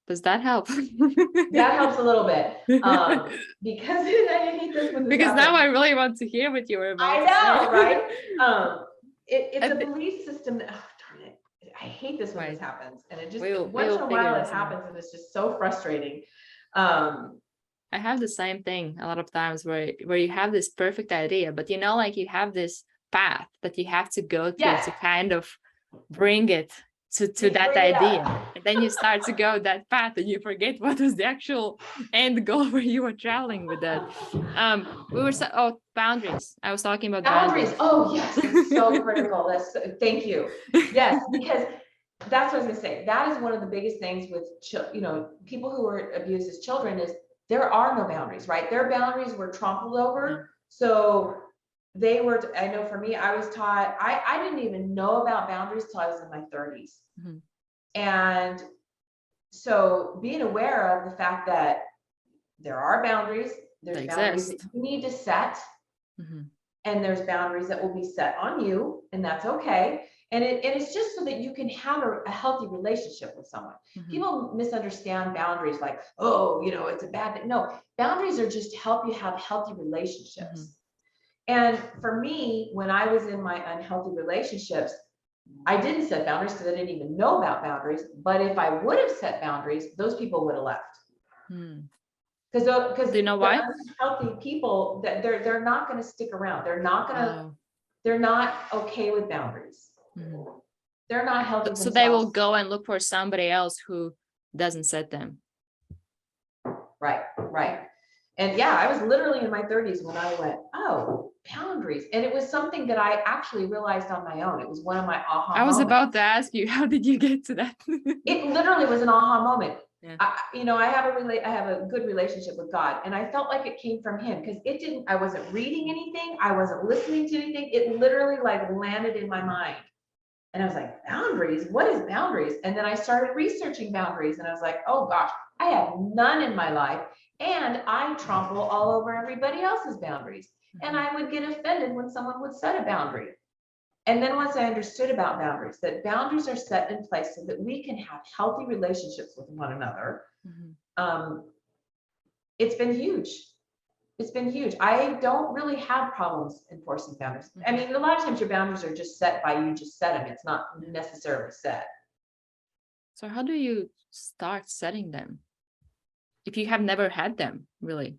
does that help? That helps a little bit. Because I hate this when this Because now happens. I really want to hear what you were about I to say. know, right? It's I a thi- belief system that, oh, darn it. I hate this when this Right. happens. And it just, We once in will a figure while it this out. happens and it's just so frustrating. Um, I have the same thing a lot of times where you have this perfect idea, but you know, like you have this path that you have to go through yes, to kind of bring it to that bring it idea. up. And then you start to go that path and you forget what was the actual end goal where you were traveling with that. We were boundaries. I was talking about Boundaries. boundaries. Oh, yes, that's so critical. Thank you. Yes, because that's what I was gonna say. That is one of the biggest things with people who are abused as children is there are no boundaries, right? Their boundaries were trampled over. So they were, I know for me, I was taught, I didn't even know about boundaries till I was in my 30s. And so being aware of the fact that there are boundaries, there's They boundaries that exist. you need to set, and there's boundaries that will be set on you, and that's okay. And it's just so that you can have a healthy relationship with someone. People misunderstand boundaries like, oh, it's a bad thing. No, boundaries are just to help you have healthy relationships. And for me, when I was in my unhealthy relationships, I didn't set boundaries because I didn't even know about boundaries. But if I would have set boundaries, those people would have left. Because Do you know the why? unhealthy people, that they're not going to stick around. They're not okay with boundaries. They're not healthy So they will themselves. go and look for somebody else who doesn't set them. Right. And yeah, I was literally in my 30s when I went, oh, boundaries. And it was something that I actually realized on my own. It was one of my aha I was moments. about to ask you, how did you get to that? It literally was an aha moment. Yeah. I have a good relationship with God, and I felt like it came from him because I wasn't reading anything. I wasn't listening to anything. It literally like landed in my mind. And I was like, boundaries? What is boundaries? And then I started researching boundaries and I was like, oh gosh, I have none in my life. And I trample all over everybody else's boundaries. And I would get offended when someone would set a boundary. And then once I understood about boundaries, that boundaries are set in place so that we can have healthy relationships with one another. It's been huge. It's been huge. I don't really have problems enforcing boundaries. I mean, a lot of times your boundaries are just set by you just set them. It's not necessarily set. So how do you start setting them if you have never had them, really?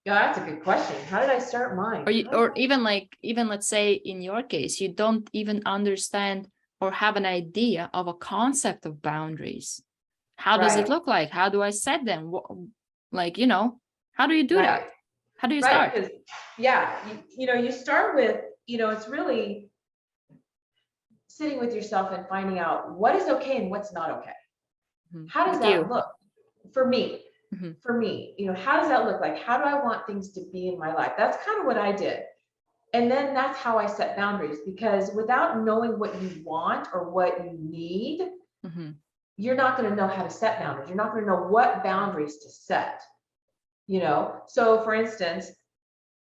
Yeah, that's a good question. How did I start mine? Or even let's say in your case, you don't even understand or have an idea of a concept of boundaries. How does it look like? How do I set them? How do you do that? How do you start? Because you start with, it's really sitting with yourself and finding out what is okay and what's not okay. How does that look for me? For me, how does that look like? How do I want things to be in my life? That's kind of what I did. And then that's how I set boundaries, because without knowing what you want or what you need, you're not going to know how to set boundaries. You're not going to know what boundaries to set. So for instance,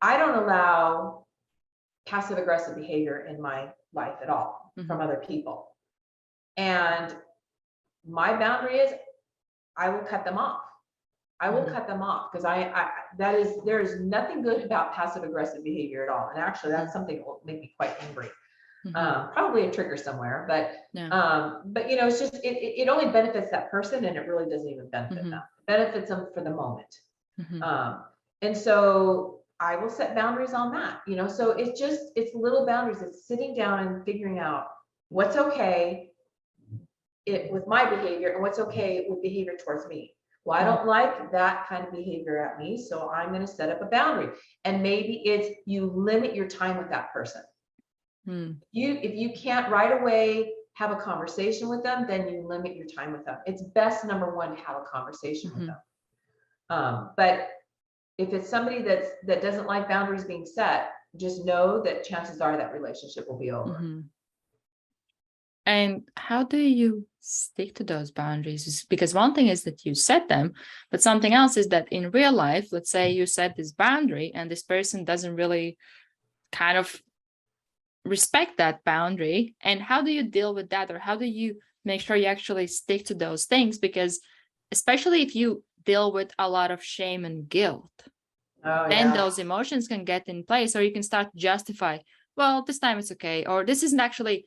I don't allow passive aggressive behavior in my life at all from other people. And my boundary is I will cut them off. I will cut them off because there is nothing good about passive aggressive behavior at all. And actually that's something that will make me quite angry. Probably a trigger somewhere, but it's just, it only benefits that person and it really doesn't even benefit them. It benefits them for the moment. And so I will set boundaries on that, you know, so it's little boundaries. It's sitting down and figuring out what's okay with my behavior and what's okay with behavior towards me. Well, I don't like that kind of behavior at me, so I'm going to set up a boundary. And maybe it's you limit your time with that person. If you can't right away have a conversation with them, then you limit your time with them. It's best, number one, to have a conversation with them. But if it's somebody that doesn't like boundaries being set, just know that chances are that relationship will be over. And how do you stick to those boundaries? Because one thing is that you set them, but something else is that in real life, let's say you set this boundary and this person doesn't really kind of respect that boundary. And how do you deal with that? Or how do you make sure you actually stick to those things? Because especially if you deal with a lot of shame and guilt, then those emotions can get in place, or you can start to justify, well, this time it's okay, or this isn't actually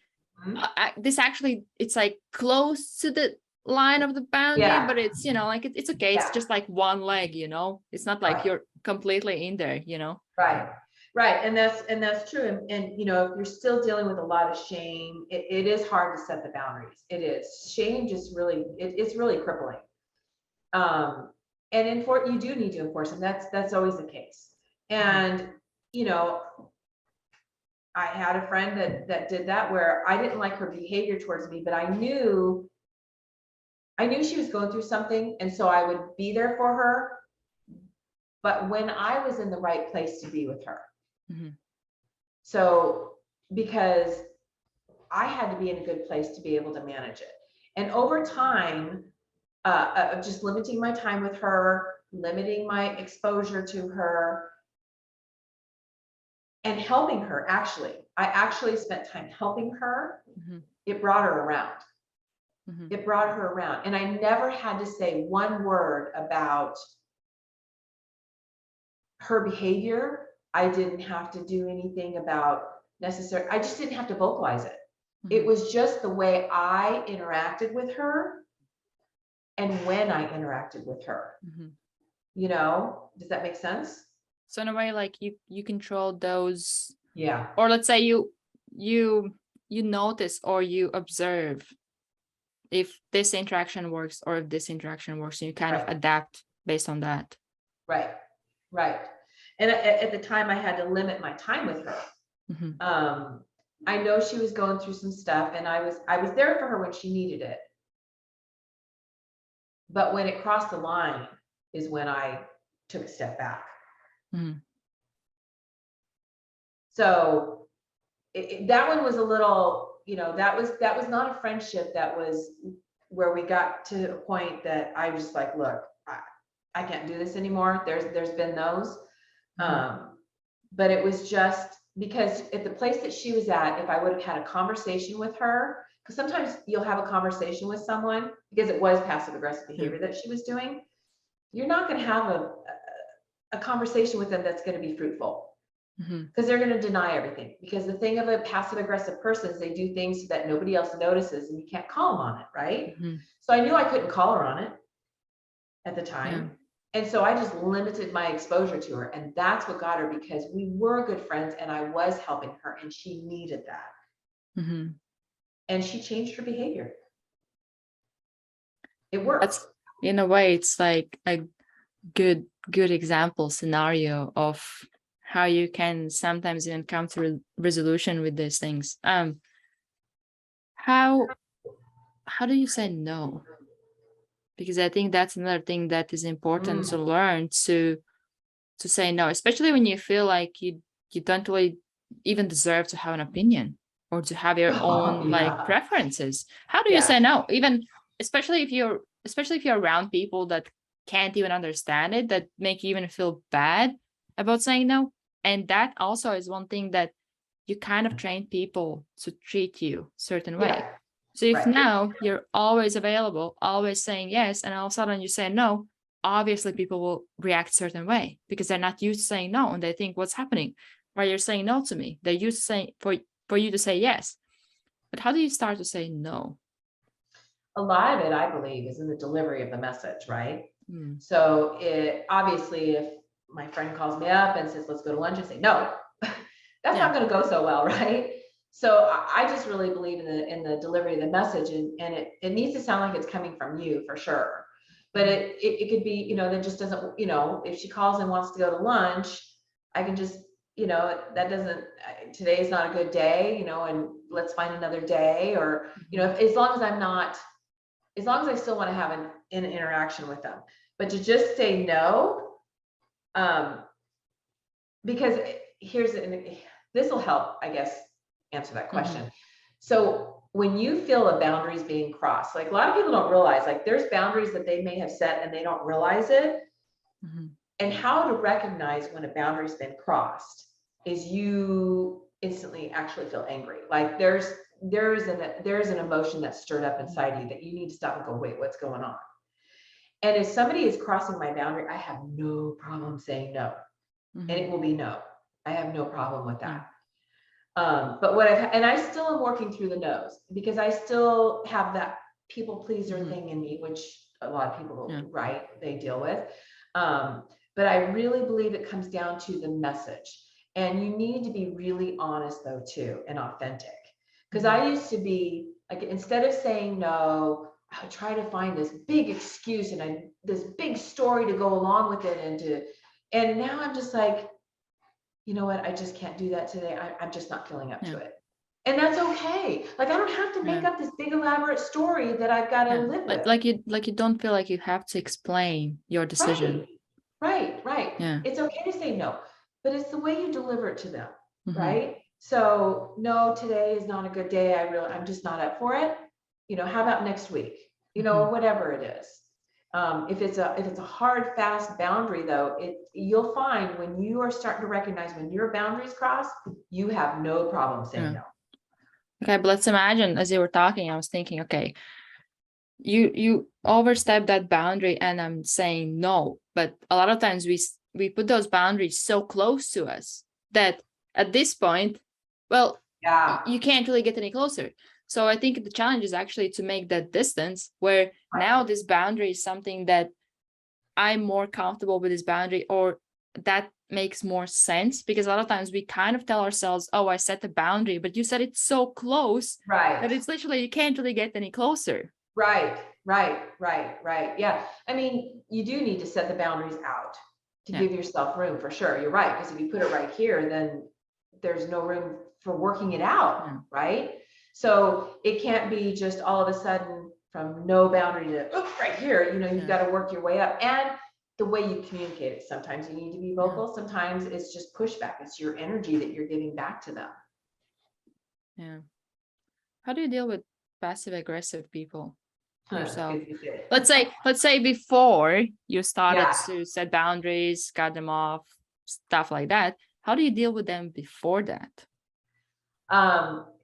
it's like close to the line of the boundary, but it's, you know, like it's okay. It's just like one leg, you know, it's not like you're completely in there, you know? Right. And that's true. And, you know, if you're still dealing with a lot of shame, it is hard to set the boundaries. It is. Shame just really, it's really crippling. And you do need to enforce them. That's always the case. And, you know, I had a friend that did that, where I didn't like her behavior towards me, but I knew she was going through something. And so I would be there for her, but when I was in the right place to be with her. So, because I had to be in a good place to be able to manage it. And over time, of just limiting my time with her, limiting my exposure to her, and helping her, I actually spent time helping her. It brought her around. It brought her around. And I never had to say one word about her behavior. I didn't have to do anything about I just didn't have to vocalize it. It was just the way I interacted with her and when I interacted with her. You know, does that make sense? So in a way, like you control those, yeah. Or let's say you notice or you observe if this interaction works or if this interaction works, and you kind of adapt based on that. Right. And at the time, I had to limit my time with her. I know she was going through some stuff, and I was there for her when she needed it. But when it crossed the line is when I took a step back. So that one was a little, you know, that was not a friendship. That was where we got to a point that I was like, look, I can't do this anymore. There's been those. But it was just because at the place that she was at, if I would have had a conversation with her, because sometimes you'll have a conversation with someone because it was passive aggressive behavior that she was doing. You're not going to have a conversation with them that's going to be fruitful, because they're going to deny everything. Because the thing of a passive aggressive person is they do things that nobody else notices, and you can't call them on it, right? So I knew I couldn't call her on it at the time. And so I just limited my exposure to her, and that's what got her, because we were good friends and I was helping her and she needed that. And she changed her behavior. It worked. In a way, it's like a good example scenario of how you can sometimes even come to resolution with these things. How do you say no? Because I think that's another thing that is important to learn, to say no, especially when you feel like you don't really even deserve to have an opinion or to have your own like preferences. How do you say no? Even especially if you're around people that can't even understand it, that make you even feel bad about saying no. And that also is one thing that you kind of train people to treat you a certain way. So if now you're always available, always saying yes, and all of a sudden you say no, obviously people will react a certain way because they're not used to saying no, and they think, what's happening? Why you're saying no to me? They're used to saying for you to say yes. But how do you start to say no? A lot of it, I believe, is in the delivery of the message, right? So obviously, if my friend calls me up and says, let's go to lunch, and say, no, that's Yeah. not going to go so well, right? So I just really believe in the delivery of the message, and it needs to sound like it's coming from you for sure. But it could be, you know, that just doesn't, you know, if she calls and wants to go to lunch, I can just, you know, that doesn't, today is not a good day, you know, and let's find another day. Or, you know, as long as I'm not, as long as I still want to have an interaction with them. But to just say no, because here's, this will help, I guess, answer that question. So when you feel a boundaries being crossed, like a lot of people don't realize, like there's boundaries that they may have set and they don't realize it. And how to recognize when a boundary's been crossed is you instantly actually feel angry. Like there's an emotion that's stirred up inside you that you need to stop and go, wait, what's going on? And if somebody is crossing my boundary, I have no problem saying no. And it will be no. I have no problem with that. But what I still am working through the no's, because I still have that people pleaser thing in me, which a lot of people, right, they deal with. But I really believe it comes down to the message. And you need to be really honest though, too, and authentic. Because I used to be like, instead of saying no, I would try to find this big excuse and this big story to go along with it. And now I'm just like, you know what? I just can't do that today. I'm just not feeling up to it. And that's okay. Like, I don't have to make up this big elaborate story that I've got to live with. Like you don't feel like you have to explain your decision. Right. Yeah. It's okay to say no, but it's the way you deliver it to them, right? So no, today is not a good day. I'm just not up for it. You know, how about next week? You know, or whatever it is. If it's a hard, fast boundary though, you'll find when you are starting to recognize when your boundaries cross, you have no problem saying no. Okay, but let's imagine, as you were talking, I was thinking, okay, you overstep that boundary and I'm saying no, but a lot of times we put those boundaries so close to us that at this point, well, you can't really get any closer. So I think the challenge is actually to make that distance where now this boundary is something that I'm more comfortable with, this boundary, or that makes more sense, because a lot of times we kind of tell ourselves, oh, I set the boundary, but you said it's so close that it's literally, you can't really get any closer. Right. Yeah. I mean, you do need to set the boundaries out to give yourself room, for sure. You're right. Because if you put it right here, then there's no room for working it out. Right. So it can't be just all of a sudden from no boundary to right here. You know, you've got to work your way up. And the way you communicate it, sometimes you need to be vocal. Sometimes it's just pushback. It's your energy that you're giving back to them. Yeah. How do you deal with passive aggressive people yourself? Let's say before you started to set boundaries, cut them off, stuff like that. How do you deal with them before that?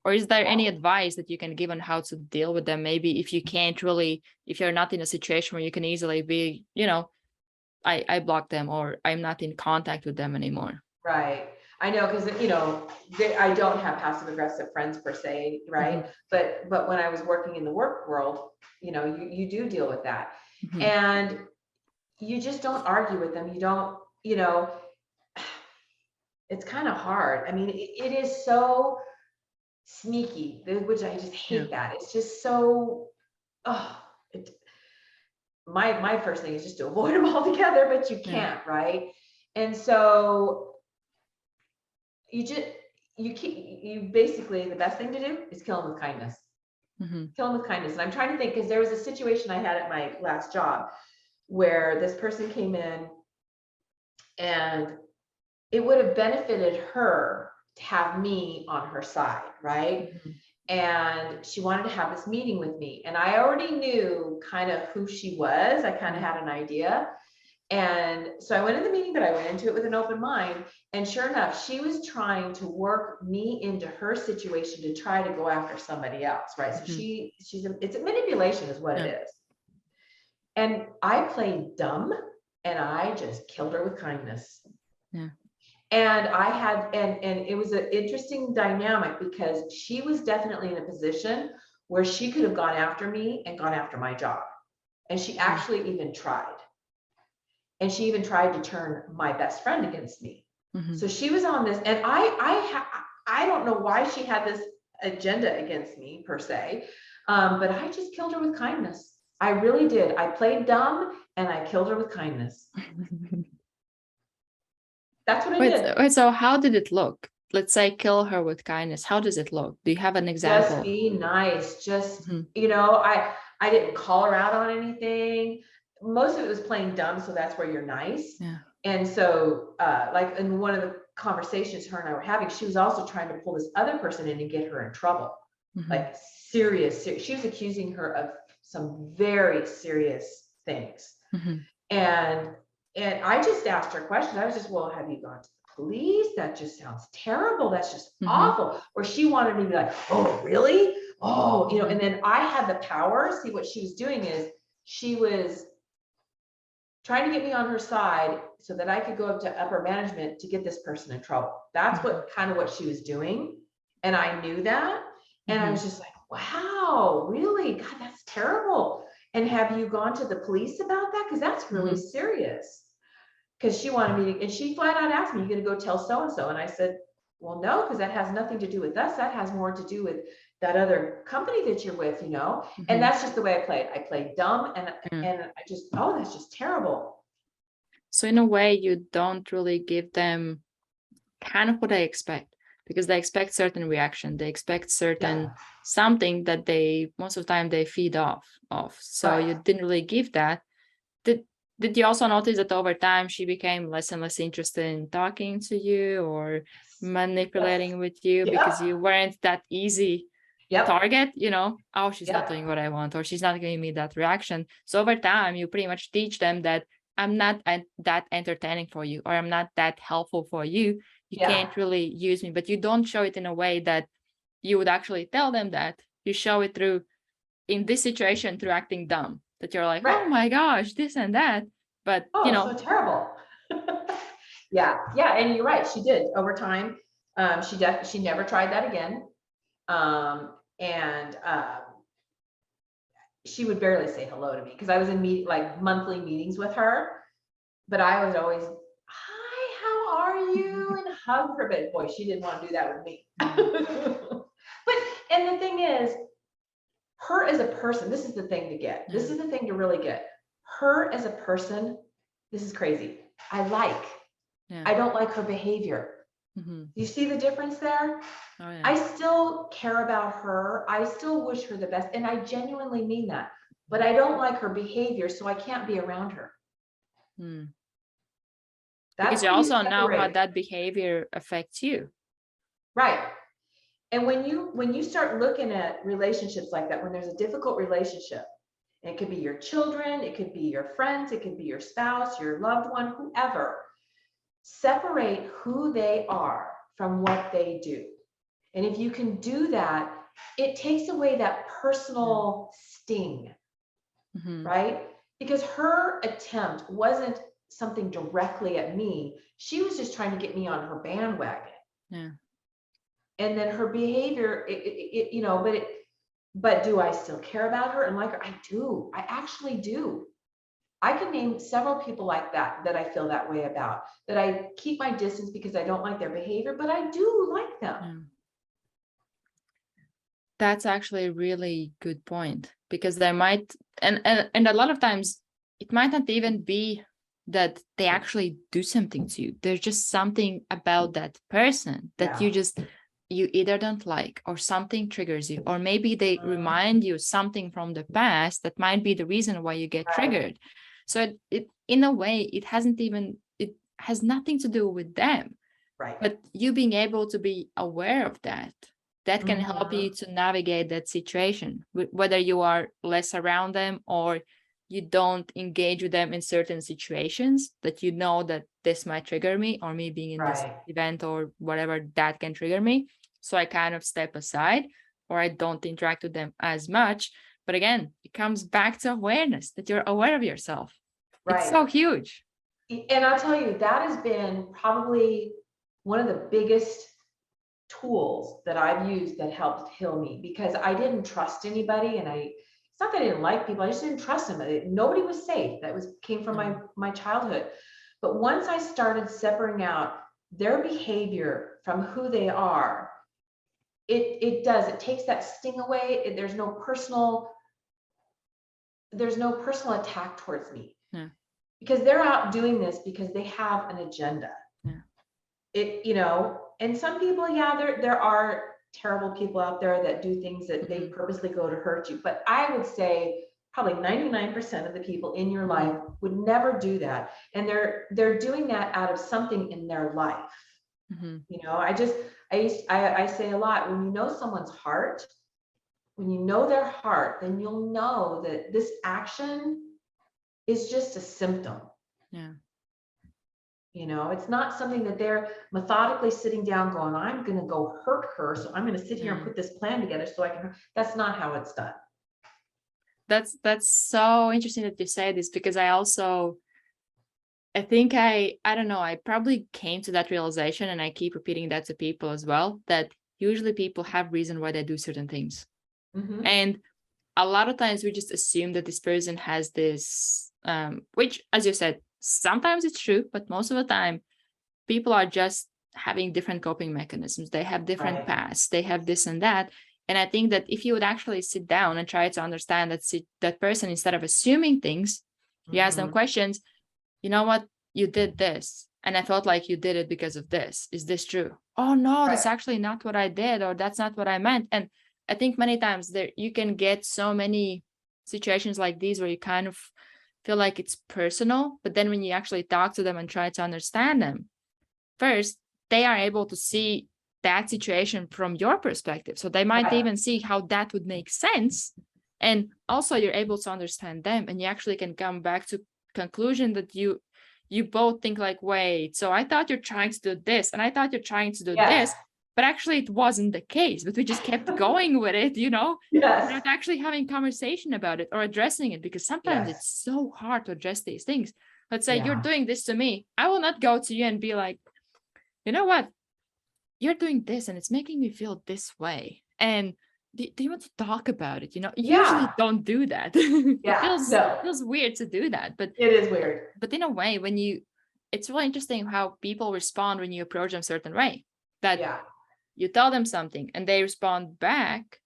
Or is there any advice that you can give on how to deal with them? Maybe if you can't really, if you're not in a situation where you can easily be, you know, I block them, or I'm not in contact with them anymore. Right. I know, because, you know, I don't have passive aggressive friends per se, right? But when I was working in the work world, you know, you do deal with that. And you just don't argue with them. You don't, you know, it's kind of hard. I mean, it is so sneaky, which I just hate that. It's just so, my first thing is just to avoid them altogether, but you can't, right? And so you basically, the best thing to do is kill them with kindness. Kill them with kindness. And I'm trying to think, because there was a situation I had at my last job where this person came in and it would have benefited her to have me on her side, right? And she wanted to have this meeting with me. And I already knew kind of who she was. I kind of had an idea. And so I went to the meeting, but I went into it with an open mind. And sure enough, she was trying to work me into her situation to try to go after somebody else, right? So it's a manipulation is what it is. And I played dumb and I just killed her with kindness. And I had, and it was an interesting dynamic, because she was definitely in a position where she could have gone after me and gone after my job. And she actually even tried. And she even tried to turn my best friend against me. Mhm. So she was on this, and I don't know why she had this agenda against me per se, but I just killed her with kindness. I really did. I played dumb and I killed her with kindness. That's what I did. Wait, so how did it look? Let's say kill her with kindness. How does it look? Do you have an example? Just be nice. Just, Mhm. you know, I didn't call her out on anything. Most of it was playing dumb, so that's where you're nice. Yeah. And so, like in one of the conversations her and I were having, she was also trying to pull this other person in and get her in trouble. Mhm. Like serious. She was accusing her of some very serious things. Mhm. And I just asked her questions. I was just, well, have you gone to the police? That just sounds terrible. That's just Mhm. awful. Or she wanted me to be like, oh, really? Oh, you know, and Mhm. then I had the power. See, what she was doing is she was trying to get me on her side so that I could go up to upper management to get this person in trouble. That's what kind of what she was doing. And I knew that. And I was just like, wow, really? God, that's terrible. And have you gone to the police about that? Because that's really Mhm. serious. Because she wanted me to, and she flat out asked me, you going to go tell so-and-so? And I said, well, no, because that has nothing to do with us. That has more to do with that other company that you're with, you know? And Mhm. that's just the way I played. I played dumb and Yeah. I just, oh, that's just terrible. So in a way, you don't really give them kind of what they expect, because they expect certain reaction. They expect certain something that they most of the time they feed off of. So Right. you didn't really give that. Did you also notice that over time she became less and less interested in talking to you or manipulating with you because you weren't that easy Yep. target, you know? Oh, she's not Yep. doing what I want, or she's not giving me that reaction. So over time, you pretty much teach them that I'm not that entertaining for you, or I'm not that helpful for you. You Yeah. can't really use me, but you don't show it in a way that you would actually tell them that. You show it through, in this situation, through acting dumb, that you're like, Right. oh my gosh, this and that. But, you Oh, know, so terrible. Yeah. Yeah. And you're right. She did over time. She never tried that again. And she would barely say hello to me because I was in like monthly meetings with her, but I was always, hi, how are you? And hug her, but boy, she didn't want to do that with me. But, and the thing is, her as a person, this is the thing to get. This is the thing to really get. Her as a person, this is crazy. I don't like her behavior. You see the difference there? Oh, yeah. I still care about her. I still wish her the best. And I genuinely mean that. But I don't like her behavior, so I can't be around her. Because That's you where you also know how separate. that behavior affects you. Right. And when you start looking at relationships like that, when there's a difficult relationship, and it could be your children, it could be your friends, it could be your spouse, your loved one, whoever, separate who they are from what they do. And if you can do that, it takes away that personal sting, right? Because her attempt wasn't something directly at me. She was just trying to get me on her bandwagon. Yeah. And then her behavior, you know, but do I still care about her and like her? I do. I actually do. I can name several people like that I feel that way about, that I keep my distance because I don't like their behavior, but I do like them. Yeah. That's actually a really good point, because there might, and a lot of times it might not even be that they actually do something to you. There's just something about that person that you either don't like, or something triggers you, or maybe they remind you something from the past that might be the reason why you get triggered. So it in a way, it has nothing to do with them. Right. But you being able to be aware of that can help you to navigate that situation, whether you are less around them or you don't engage with them in certain situations that you know that this might trigger me, or me being in this event or whatever that can trigger me. So I kind of step aside, or I don't interact with them as much. But again, it comes back to awareness, that you're aware of yourself. Right. It's so huge. And I'll tell you, that has been probably one of the biggest tools that I've used that helped heal me, because I didn't trust anybody. And it's not that I didn't like people, I just didn't trust them. Nobody was safe. That came from my childhood. But once I started separating out their behavior from who they are, it takes that sting away. There's no personal attack towards me. Yeah. Because they're out doing this because they have an agenda. Yeah. And some people, there are terrible people out there that do things that they purposely go to hurt you. But I would say probably 99% of the people in your life would never do that. And they're doing that out of something in their life. I say a lot, when you know someone's heart, when you know their heart, then you'll know that this action is just a symptom. Yeah. It's not something that they're methodically sitting down going, I'm going to go hurt her, so I'm going to sit here and put this plan together so I can. That's not how it's done. That's so interesting that you say this, because I think I don't know, I probably came to that realization, and I keep repeating that to people as well, that usually people have reason why they do certain things. And a lot of times we just assume that this person has this, which, as you said, sometimes it's true, but most of the time people are just having different coping mechanisms. They have different pasts, they have this and that. And I think that if you would actually sit down and try to understand that person, instead of assuming things, you ask them questions. You know what? You did this, and I felt like you did it because of this. Is this true? Oh no, that's actually not what I did, or that's not what I meant. And I think many times you can get so many situations like these where you kind of feel like it's personal, but then when you actually talk to them and try to understand them, first, they are able to see that situation from your perspective. So they might even see how that would make sense. And also you're able to understand them, and you actually can come back to conclusion that you both think like, wait, so I thought you're trying to do this, and I thought you're trying to do this, but actually it wasn't the case, but we just kept going with it, without actually having conversation about it or addressing it, because sometimes it's so hard to address these things. Let's say you're doing this to me. I will not go to you and be like, you know what, you're doing this and it's making me feel this way, and do you want to talk about it? Usually don't do that. It feels weird to do that, but it is weird. But in a way, it's really interesting how people respond when you approach them a certain way. That you tell them something and they respond back,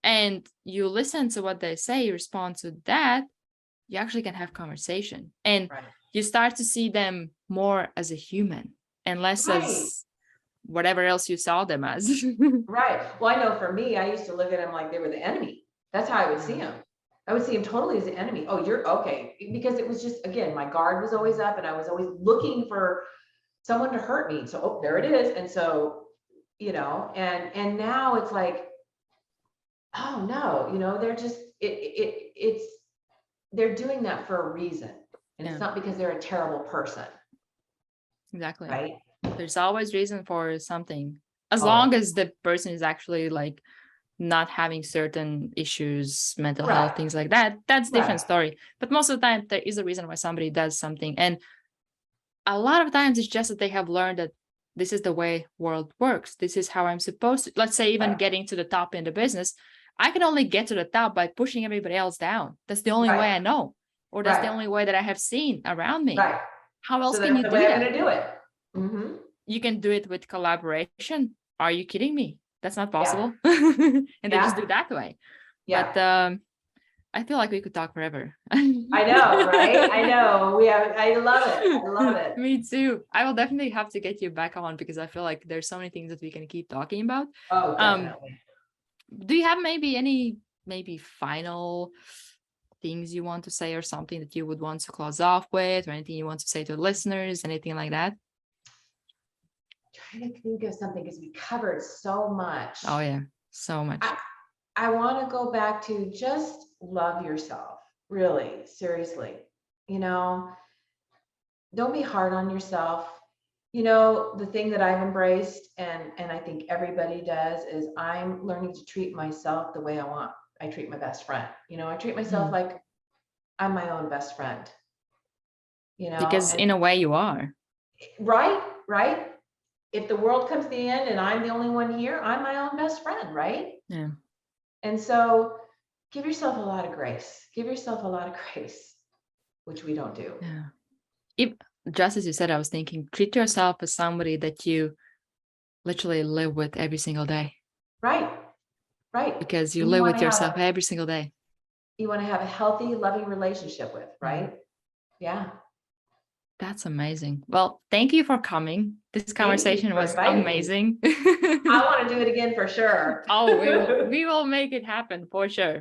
and you listen to what they say, you respond to that, you actually can have conversation, and you start to see them more as a human and less as whatever else you saw them as. Right. Well, I know for me, I used to look at them like they were the enemy. That's how I would see them. I would see him totally as an enemy. Oh, you're okay. Because it was just, again, my guard was always up, and I was always looking for someone to hurt me. So, there it is. And so, and now it's like, oh no, they're just, they're doing that for a reason. And it's not because they're a terrible person. Exactly. Right. There's always reason for something, as long as the person is actually like not having certain issues, mental health, things like that. That's a different story. But most of the time there is a reason why somebody does something. And a lot of times it's just that they have learned that this is the way world works. This is how I'm supposed to, let's say, even getting to the top in the business, I can only get to the top by pushing everybody else down. That's the only way I know, or that's the only way that I have seen around me. How else can you do that? I'm going to do it. You can do it with collaboration. Are you kidding me? That's not possible. And they just do that way. But I feel like we could talk forever. I know, right? I know. I love it. I love it. Me too. I will definitely have to get you back on, because I feel like there's so many things that we can keep talking about. Oh, definitely. Do you have maybe final things you want to say, or something that you would want to close off with, or anything you want to say to listeners, anything like that? Trying to think of something, because we covered so much. Oh yeah, so much. I want to go back to just love yourself, really, seriously. Don't be hard on yourself. The thing that I've embraced, and I think everybody does, is I'm learning to treat myself the way I treat my best friend. I treat myself like I'm my own best friend. Because in a way you are. Right. If the world comes to the end and I'm the only one here, I'm my own best friend, right? Yeah. And so give yourself a lot of grace. Give yourself a lot of grace, which we don't do. Yeah. If, just as you said, I was thinking, treat yourself as somebody that you literally live with every single day. Right. Right. Because you And live with yourself every single day. you want to have a healthy, loving relationship with, right? Yeah. That's amazing. Well, thank you for coming. This conversation was amazing. I want to do it again for sure. Oh, we will make it happen for sure.